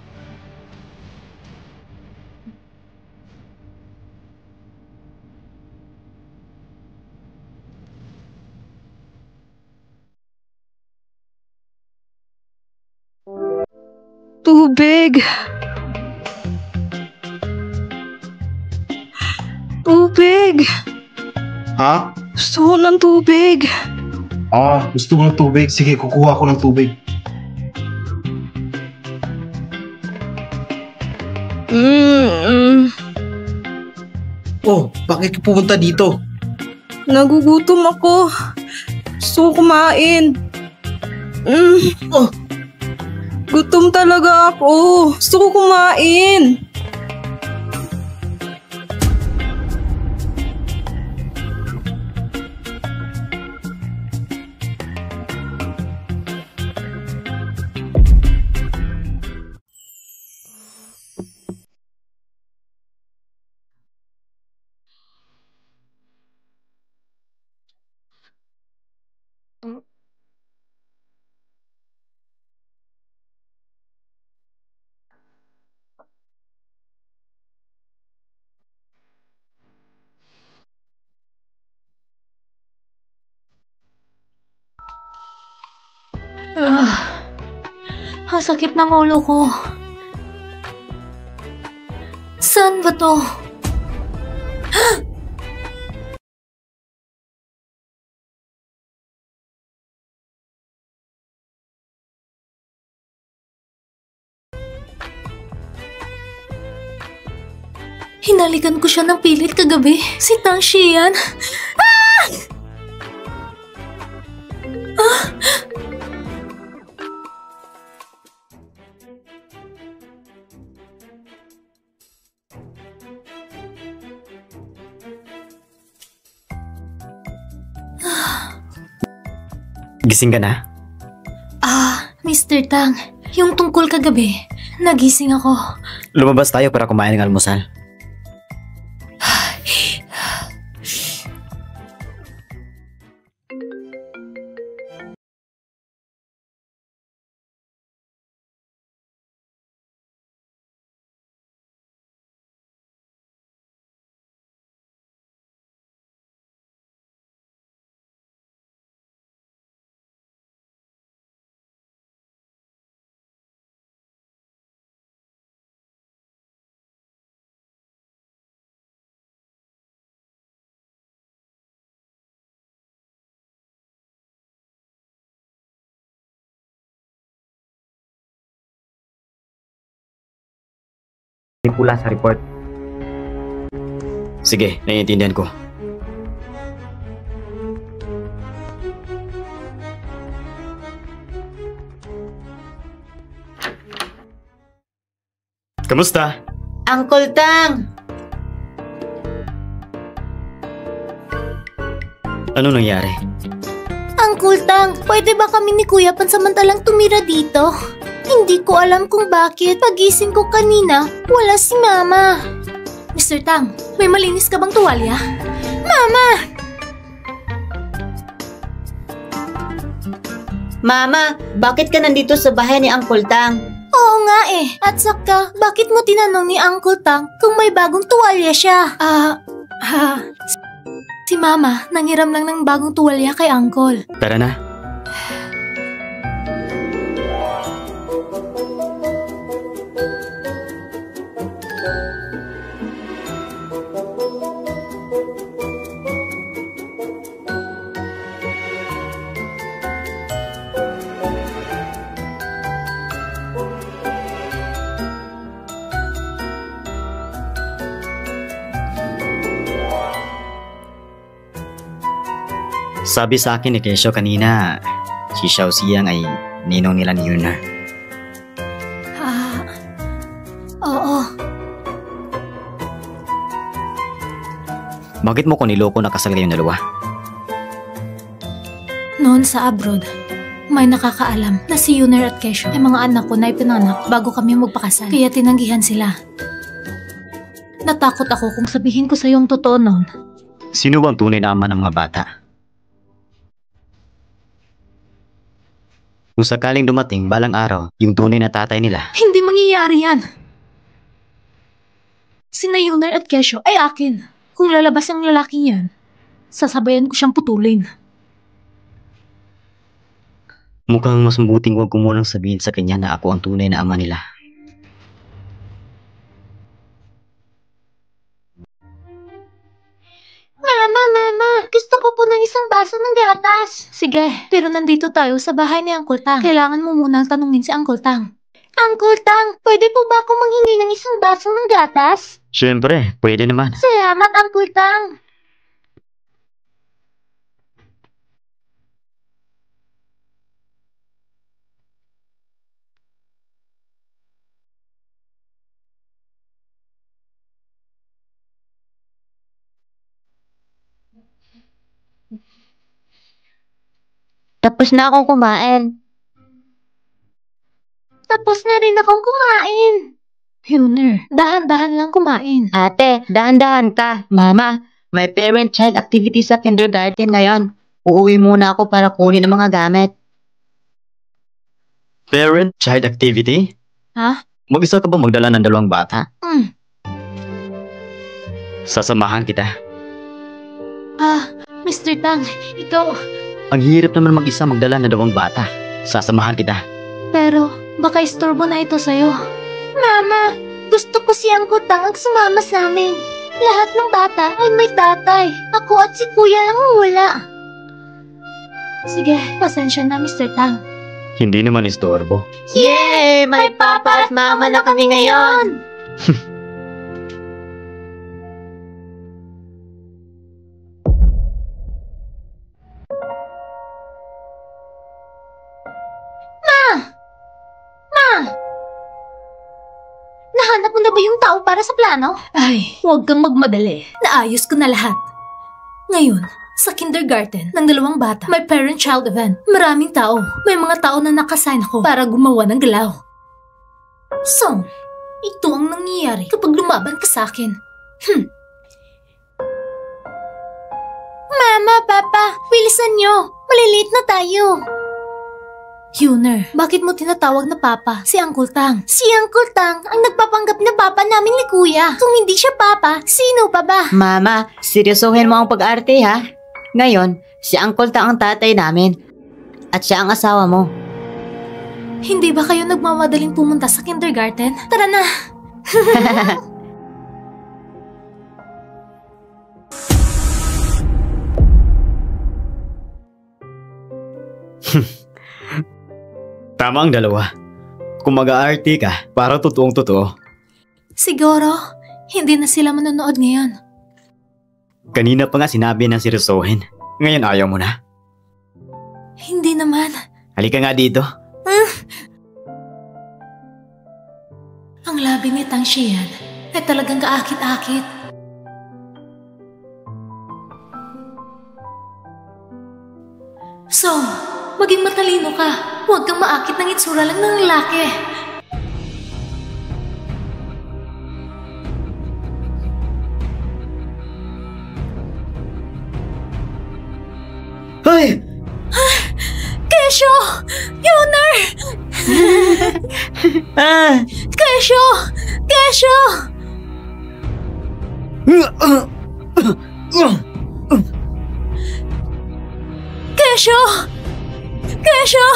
Tubig! Tubig! Ha? Gusto ko ng tubig. Gusto mo ng tubig? Sige, kukuha ko ng tubig. Oh, bakit ka pumunta dito? Nagugutom ako. Gusto ko kumain. Oh. Gutom talaga ako. Gusto ko kumain. Ang sakit ng ulo ko. Saan ba to? Hinalikan ko siya ng pilit kagabi. Si Tang Xian. Gising ka na? Mr. Tang, yung tungkol kagabi, nagising ako. Lumabas tayo para kumain ng almusal. Pula sa report. Sige, naiintindihan ko. Kamusta? Uncle Tang! Ano nangyari? Uncle Tang, pwede ba kami ni Kuya pansamantalang tumira dito? Hindi ko alam kung bakit pagising ko kanina, wala si Mama. Mr. Tang, may malinis ka bang tuwalya? Mama! Mama, bakit ka nandito sa bahay ni Uncle Tang? Oo nga eh. At saka, bakit mo tinanong ni Uncle Tang kung may bagong tuwalya siya? Si Mama, nanghiram lang ng bagong tuwalya kay Uncle. Tara na. Sabi sa akin ni Kesyo kanina, si Xiao Xiang ay ninong nila ni Yuner. Oo. Bakit mo ko niloko na kasal kayong dalawa? Noon sa abroad, may nakakaalam na si Yuner at Kesyo ay mga anak ko na ipinanak bago kami magpakasal. Kaya tinanggihan sila. Natakot ako kung sabihin ko sa yung totoo noon. Sino bang tunay na ama ng mga bata? Kung sakaling dumating balang araw, yung tunay na tatay nila, Hindi mangyayari yan. Sina Yuner at Kesyo ay akin. Kung lalabas ang lalaking yan, sasabayan ko siyang putulin. mukhang mas mabuting huwag ko munang sabihin sa kanya na ako ang tunay na ama nila. Mama, gusto ko po ng isang baso ng gatas. Sige, pero nandito tayo sa bahay ni Uncle Tang. Kailangan mo munang tanungin si Uncle Tang. Uncle Tang, pwede po ba ako manghingi ng isang baso ng gatas? Siyempre, pwede naman. Salamat, Uncle Tang. Tapos na akong kumain. Tapos na rin akong kumain. Yuner, dahan-dahan lang kumain. Ate, dahan-dahan ka. Mama, may parent-child activity sa kindergarten ngayon. Uuwi muna ako para kunin ang mga gamit. Parent-child activity? Ha? Mag-isa ka ba magdala ng dalawang bata? Hmm. Sasamahan kita. Mr. Tang, ikaw. Ang hirap naman mag-isa magdala ng dalawang bata. Sasamahan kita. Pero, baka istorbo na ito sa'yo. Mama, gusto ko si Uncle Tang ang sumama sa amin. Lahat ng bata ay may tatay. Ako at si Kuya lang wala. Sige, pasensya na, Mr. Tang. Hindi naman istorbo. Yay! May papa at mama na kami ngayon! Nahanap mo na ba yung tao para sa plano? Ay, huwag kang magmadali. Naayos ko na lahat. Ngayon, sa kindergarten ng dalawang bata, may parent-child event. Maraming tao. May mga tao na nakasign ako para gumawa ng galaw. So, ito ang nangyayari kapag lumaban ka sa akin. Mama, Papa, bilisan nyo. Maliliit na tayo. Yuner, bakit mo tinatawag na Papa si Uncle Tang? Si Uncle Tang ang nagpapanggap na Papa namin ni Kuya. Kung hindi siya Papa, sino pa ba? Mama, seryosohin mo ang pag-arte ha. Ngayon, si Uncle Tang ang tatay namin. At siya ang asawa mo. Hindi ba kayo nagmamadaling pumunta sa kindergarten? Tara na! Tama ang dalawa. Kung mag-aarte ka, para totoong totoo. Siguro, hindi na sila manonood ngayon. Kanina pa nga sinabi ng seryosohin. Ngayon ayaw mo na. Hindi naman. Halika nga dito. Ang labi ni Tang Xian ay talagang kaakit-akit. So, maging matalino ka. Huwag kang maakit ng itsura lang ng lalaki. Hoy! Kesyo! Yuner! Kesyo! Kesyo! Kesyo! Kesyo!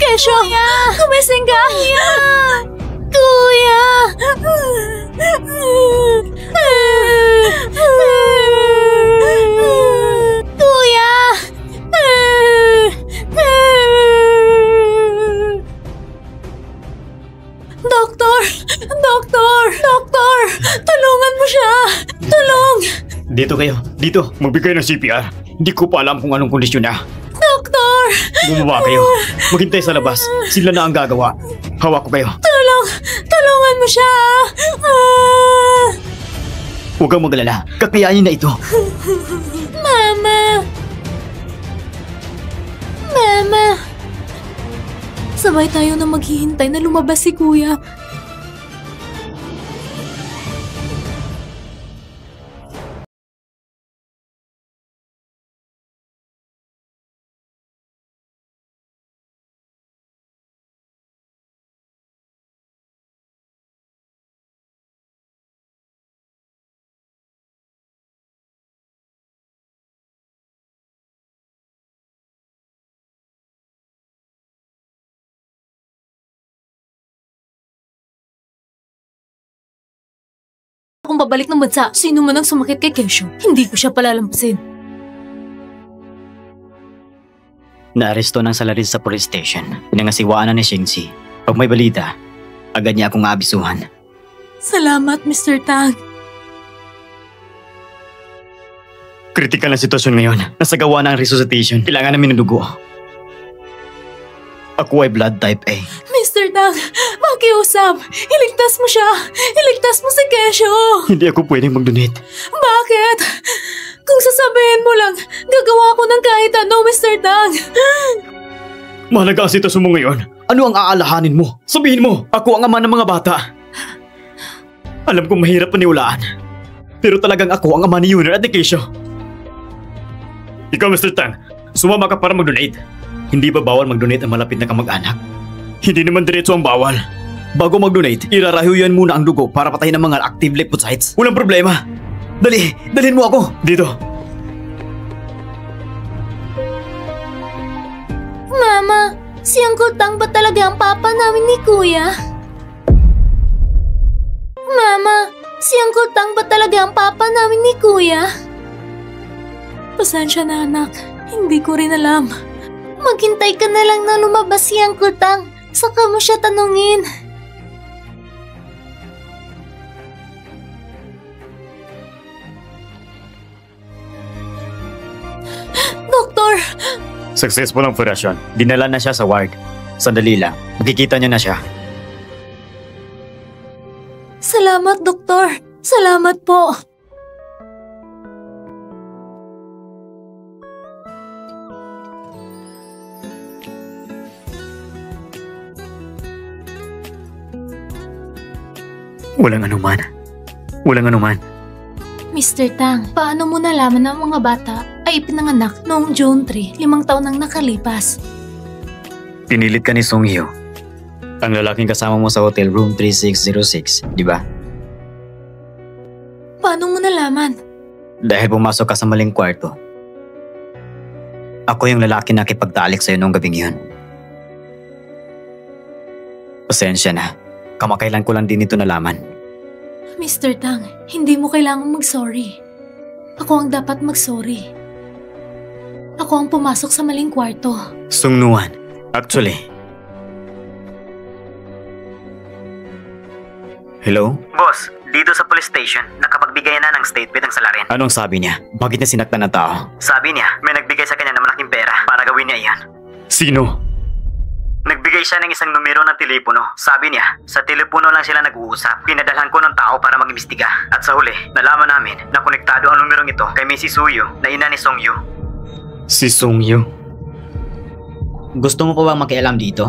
Kesyo! Kumising ka! Kuya! Kuya! Doktor! Doktor! Doktor! Tulungan mo siya! Tulong! Dito kayo. Dito. Magbigay ng CPR. Hindi ko pa alam kung anong kondisyon niya. Doktor! Bumaba kayo. Maghintay sa labas. Sila na ang gagawa. Hawak ko kayo. Tulungan mo siya! Huwag kang magalala. Kakayanin na ito. Mama! Sabay tayo na maghihintay na lumabas si Kuya. Kung babalik ng bansa, sino man ang sumakit kay Kesho, hindi ko siya palalampasin. Naaresto ng salarin sa police station. Pinangasiwaan na ni Shingxi. Pag may balita, agad niya akong aabisuhan. Salamat, Mr. Tang. Kritikal na sitwasyon ngayon. Nasa gawa na ang resuscitation. Kailangan namin ng dugo. Ako ay blood type A. Mr. Tang, makiusap. Iligtas mo siya. Iligtas mo si Kesho. Hindi ako pwedeng mag-donate. Bakit? Kung sasabihin mo lang, gagawa ko ng kahit ano, Mr. Tang. Mahalaga ang sitwasyon mo ngayon. Ano ang aalahanin mo? Sabihin mo, ako ang ama ng mga bata. Alam kong mahirap paniwalaan. Pero talagang ako ang ama ni Yuner at ni Kesho. Ikaw, Mr. Tang, sumama ka para mag-donate. Hindi ba bawal mag-donate ang malapit na kamag-anak? Hindi naman diretso ang bawal. Bago mag-donate, irarahuyuan muna ang dugo para patayin ang mga active lymphocytes. Walang problema. Dalhin mo ako. Dito. Mama, si Uncle Tang ba talaga ang papa namin ni Kuya? Mama, si Uncle Tang ba talaga ang papa namin ni Kuya? Pasensya na, anak. Hindi ko rin alam. Maghintay ka na lang na lumabas si Uncle Tang. Saka mo siya tanungin. Doktor! Successful ang operasyon. Dinala na siya sa ward. Sandali lang. Makikita niyo na siya. Salamat, Doktor. Salamat po. Walang anuman. Walang anuman. Mr. Tang, paano mo nalaman na ang mga bata ay ipinanganak noong June 3, 5 taon nang nakalipas? Pinilit ka ni Song Hyo. Ang lalaking kasama mo sa hotel room 3606, di ba? Paano mo nalaman? Dahil pumasok ka sa maling kwarto. Ako yung lalaki na nakipagtalik sa'yo noong gabing yun. Pasensya na. Kamakailan ko lang din ito nalaman. Mr. Tang, hindi mo kailangang mag-sorry. Ako ang dapat mag-sorry. Ako ang pumasok sa maling kwarto. Sung Nuan, actually. Hello? Boss, dito sa police station, nakapagbigay na ng statement ang salarin. Anong sabi niya? Bakit niya sinaktan ng tao? Sabi niya, may nagbigay sa kanya ng malaking pera para gawin niya iyan. Sino? Nagbigay siya ng isang numero ng telepono. Sabi niya, sa telepono lang sila nag-uusap. Pinadalhan ko ng tao para mag-imbestiga. At sa huli, nalaman namin na konektado ang numerong ito kay Mrs. Suyo na ina ni Song Yu. Si Song Yu? Gusto mo pa bang makialam dito?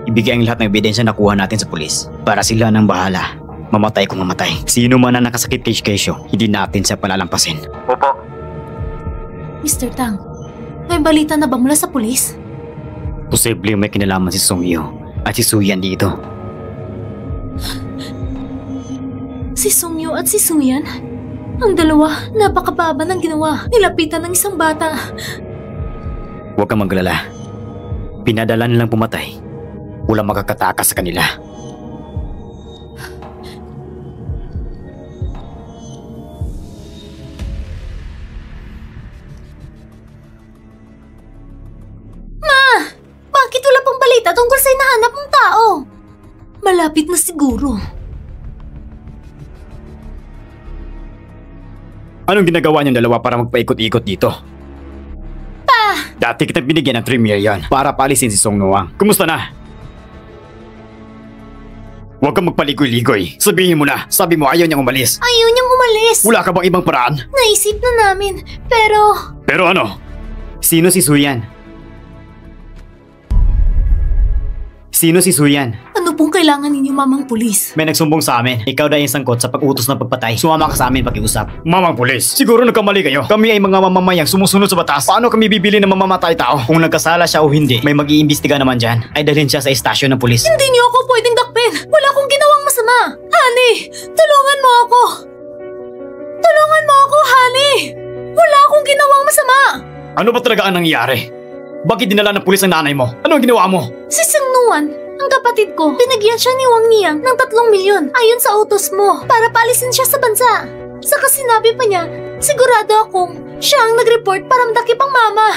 Ibigay ang lahat ng ebidensya na kuha natin sa pulis para sila nang bahala. Mamatay kung mamatay. Sino man ang nakasakit kay Kesho, hindi natin siya palalampasin. Opo. Mr. Tang, may balita na ba mula sa pulis? Posible may kinalaman si Song Yu at si Suyan dito. Si Song Yu at si Suyan? Ang dalawa, napakababa ng ginawa. Nilapitan ng isang bata. Huwag kang maglala. Pinadala nilang pumatay. Walang makakatakas sa kanila. Bakit wala pang balita tungkol sa hinahanap mong tao? Malapit na siguro. Anong ginagawa niyong dalawa para magpaikot-ikot dito? Dati kitang binigyan ng 3 million para paalisin si Song Noang. Kumusta na? Huwag kang magpaligoy-ligoy. Sabihin mo na. Sabi mo ayaw niyang umalis. Ayaw niyang umalis. Wala ka bang ibang paraan? Naisip na namin, pero... Pero ano? Sino si Suyan? Sino si Suyan? Ano pong kailangan ninyo, mamang pulis? May nagsumbong sa amin. Ikaw na yung sangkot sa pag-utos ng pagpatay. Sumama ka sa amin pakiusap. Mamang pulis, siguro nagkamali kayo. Kami ay mga mamamayang sumusunod sa batas. Paano kami bibili ng mamamatay tao? Kung nagkasala siya o hindi, may mag-iimbestiga naman dyan. Ay dalhin siya sa istasyon ng pulis. Hindi niyo ako pwedeng dakpin. Wala akong ginawang masama. Honey, tulungan mo ako. Tulungan mo ako, honey. Wala akong ginawang masama. Ano ba talaga ang nangyayari? Bakit dinala ng pulis ang nanay mo? Ano ang ginawa mo? Si Sang Nuan, ang kapatid ko, binigyan siya ni Wang Niang ng 3 milyon ayon sa utos mo para palisin siya sa bansa. Saka sinabi pa niya, sigurado akong siya ang nag-report para madakip ang mama.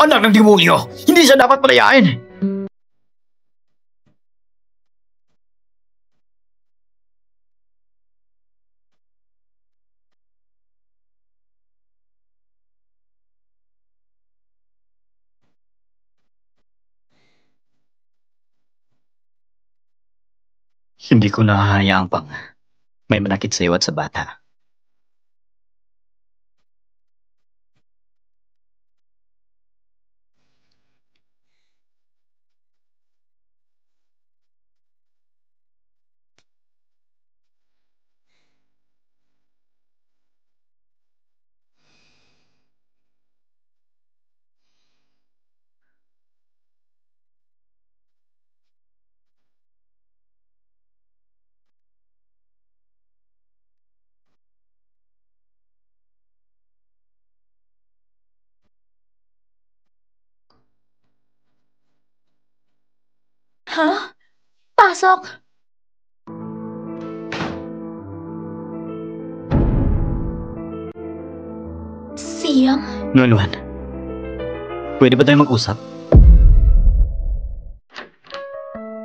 Anak ng demonyo! Hindi siya dapat palayain! Hindi ko nahahayaang pang may manakit sa iyo at sa bata. Ha? Pasok! Siyang? Nuan, pwede ba tayo mag-usap?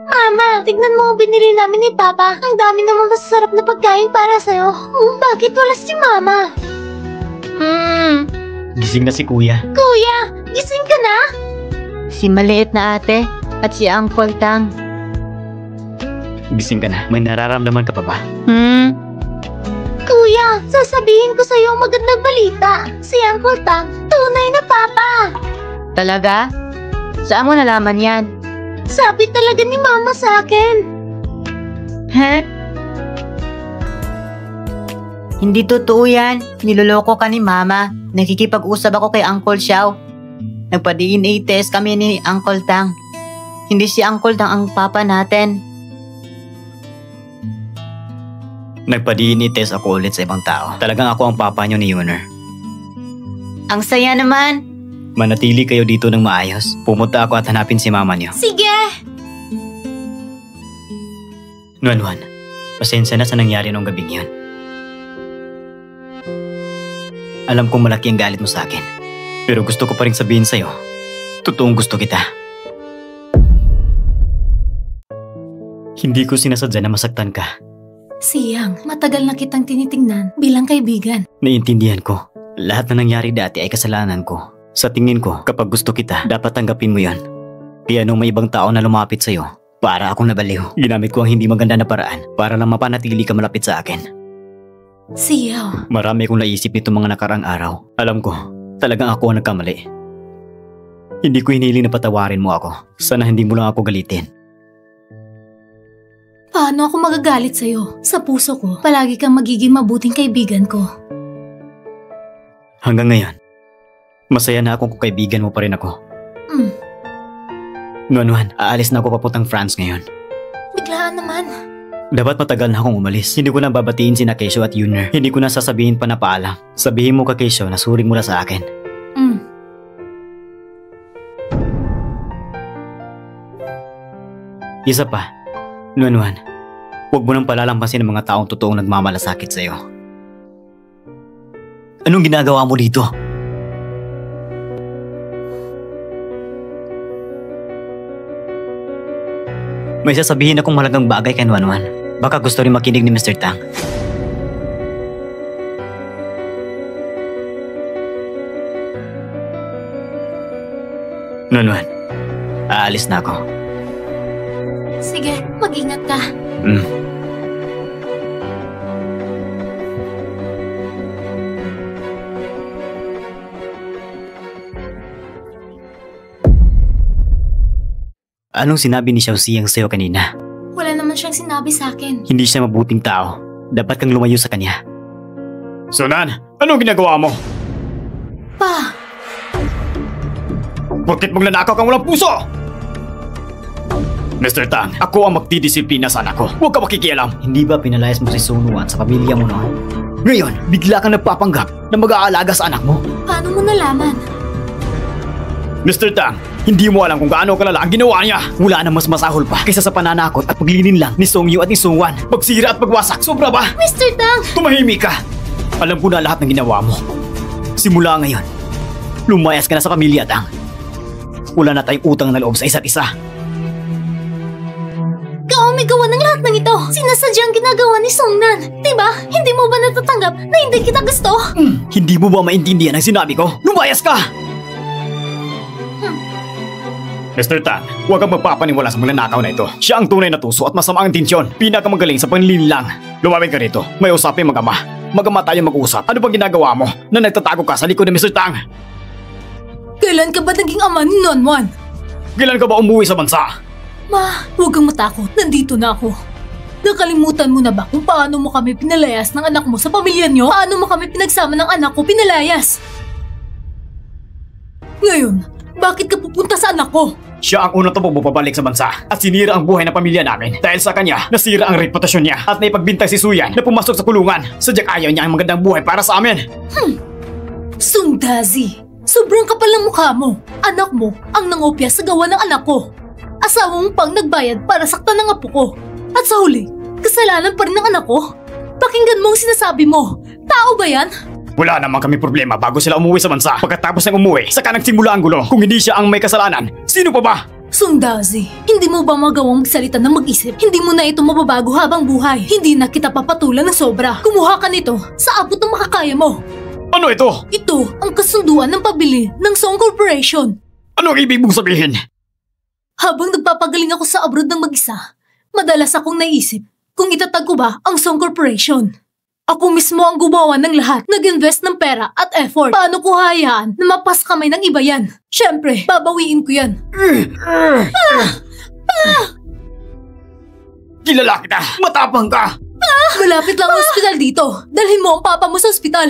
Mama, tignan mo, binili namin ni Papa. Ang dami naman masasarap na pagkain para sa'yo. Bakit wala si Mama? Gising na si Kuya. Kuya, gising ka na? Si maliit na ate at si Uncle Tang. Gising ka na. May nararamdaman ka pa ba? Kuya, sasabihin ko sa'yo ang magandang balita. Si Uncle Tang, tunay na Papa. Talaga? Saan mo nalaman yan? Sabi talaga ni Mama sa akin. Hindi totoo yan. Niloloko ka ni Mama. Nakikipag-usap ako kay Uncle Xiao. Nagpa-DNA test kami ni Uncle Tang. Hindi si Uncle Tang ang papa natin. Nagpa-DNA test ako ulit sa ibang tao. Talagang ako ang papa niyo ni Yuner. Ang saya naman. Manatili kayo dito ng maayos. Pumunta ako at hanapin si mama niyo. Sige! Nuan, pasensya na sa nangyari nung gabing yun. Alam kong malaki ang galit mo sa akin. Pero gusto ko pa rin sabihin sa'yo, totoong gusto kita. Hindi ko sinasadya na masaktan ka. Siyang, matagal na kitang tinitingnan bilang kaibigan. Naiintindihan ko. Lahat na nangyari dati ay kasalanan ko. Sa tingin ko, kapag gusto kita, dapat tanggapin mo yan. Kaya nung may ibang tao na lumapit sa'yo, para akong nabaliw. Ginamit ko ang hindi maganda na paraan para lang mapanatili ka malapit sa akin. Siyaw. Marami kong naisip nito mga nakarang araw. Alam ko, talagang ako ang nagkamali. Hindi ko hiniling na patawarin mo ako. Sana hindi mo lang ako galitin. Paano ako magagalit sa'yo? Sa puso ko, palagi kang magiging mabuting kaibigan ko. Hanggang ngayon, masaya na akong kaibigan mo pa rin ako. Nuan, aalis na ako papuntang France ngayon. Biglaan naman. Dapat matagal na akong umalis. Hindi ko na babatiin sina Keisho at Yuner. Hindi ko na sasabihin pa na paalam. Sabihin mo ka Keisho na suring mula sa akin. Isa pa, Nuan, huwag mo nang palalampasin ang mga taong totoong nagmamalasakit sa'yo. Anong ginagawa mo dito? May sasabihin akong malagang bagay kay Nuan. Baka gusto rin makinig ni Mr. Tang. Nonwan, aalis na ako. Sige, mag-ingat ka. Anong sinabi ni Xiaoxiyang sa'yo kanina? Wala naman siyang sinabi sa akin. Hindi siya mabuting tao. Dapat kang lumayo sa kanya. Sunan, anong ginagawa mo? Pa, Bakit magnanakaw kang walang puso? Mr. Tang, ako ang magdidisiplina sa anak ko. Huwag ka makikialam. Hindi ba pinalayas mo si Sunuan sa pamilya mo noon? Ngayon, bigla kang nagpapanggap na mag-aalaga sa anak mo. paano mo nalaman? Mr. Tang, hindi mo alam kung gaano kalala ang ginawa niya. Wala na mas masahol pa kaysa sa pananakot at paglilin lang ni Song Yu at ni Song Wan. Pagsira at pagwasak, sobra ba? Mr. Tang! Tumahimik ka! Alam ko na lahat ng ginawa mo. Simula ngayon, lumayas ka na sa pamilya, Tang. Wala na tayong utang na loob sa isa't isa. Ikaw ang may gawa ng lahat ng ito. Sinasadyang ginagawa ni Songnan. Diba? Hindi mo ba natatanggap na hindi kita gusto? Hindi mo ba maintindihan ang sinabi ko? Lumayas ka! Mr. Tan, huwag kang magpapaniwala sa magnanakaw na ito. Siya ang tunay na tuso at masama ang intensyon. Pinakamagaling sa panlilang. Lumapit ka rito. May usapin mag-ama. Mag-ama tayo mag-usap. Ano bang ginagawa mo na nagtatago ka sa likod ni Mr. Tang? Kailan ka ba naging ama ni Nonwan? Kailan ka ba umuwi sa bansa? Ma, huwag kang matakot. Nandito na ako. Nakalimutan mo na ba kung paano mo kami pinalayas ng anak mo sa pamilya niyo? Paano mo kami pinagsama ng anak ko pinalayas? Ngayon, bakit ka pupunta sa anak ko? Siya ang unang tubo pabalik sa bansa at sinira ang buhay ng pamilya namin. Dahil sa kanya, nasira ang reputasyon niya at naipagbintang si Suyan na pumasok sa kulungan. Sadyang ayaw niya ang magandang buhay para sa amin. Sundazi, sobrang kapal ng mukha mo. Anak mo ang nangopya sa gawa ng anak ko. Asawa mo pang nagbayad para saktan ng apo ko. At sa huli, kasalanan pa rin ng anak ko? Pakinggan mo ang sinasabi mo. Tao ba yan? Wala naman kami problema bago sila umuwi sa bansa. Pagkatapos ng umuwi, saka nagsimula ang gulo. Kung hindi siya ang may kasalanan, sino pa ba? Sundazi, hindi mo ba magawang magsalita ng mag-isip? Hindi mo na ito mababago habang buhay. Hindi na kita papatulan ng sobra. Kumuha ka nito sa abot ng makakaya mo. Ano ito? Ito ang kasunduan ng pabili ng Song Corporation. Ano ang ibig mong sabihin? Habang nagpapagaling ako sa abroad ng mag-isa, madalas akong naisip kung itatag ko ba ang Song Corporation. Ako mismo ang gumawa ng lahat, nag-invest ng pera at effort. Paano ko hayaan na mapas kamay ng iba yan? Siyempre, babawiin ko yan. Kilala kita! Matapang ka! Malapit lang ang ospital dito. Dalhin mo ang papa mo sa ospital.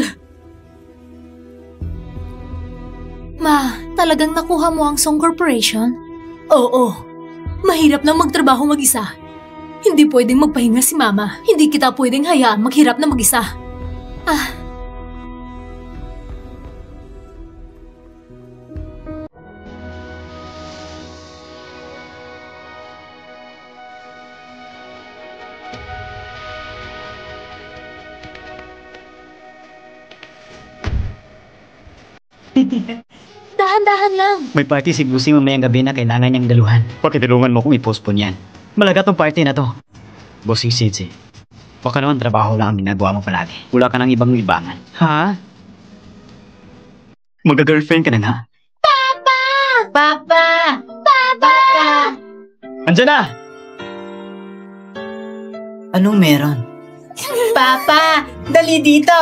Ma, talagang nakuha mo ang Song Corporation? Oo. Mahirap na magtrabaho mag-isa. Hindi pwedeng magpahinga si Mama. Hindi kita pwedeng hayaan maghirap na mag-isa. Dahan-dahan lang. May party si Lucy mamayang gabi na kailangan niyang daluhan. Pakitulungan mo kung i-postpone yan. Malaga tong party na to. Bossing Sidsi, baka naman trabaho lang ang ginagawa mo palagi. Wala ka ng ibang libangan. Ha? Mag-girlfriend ka na nga? Papa! Papa! Andiyan na! Anong meron? Papa! Dali dito!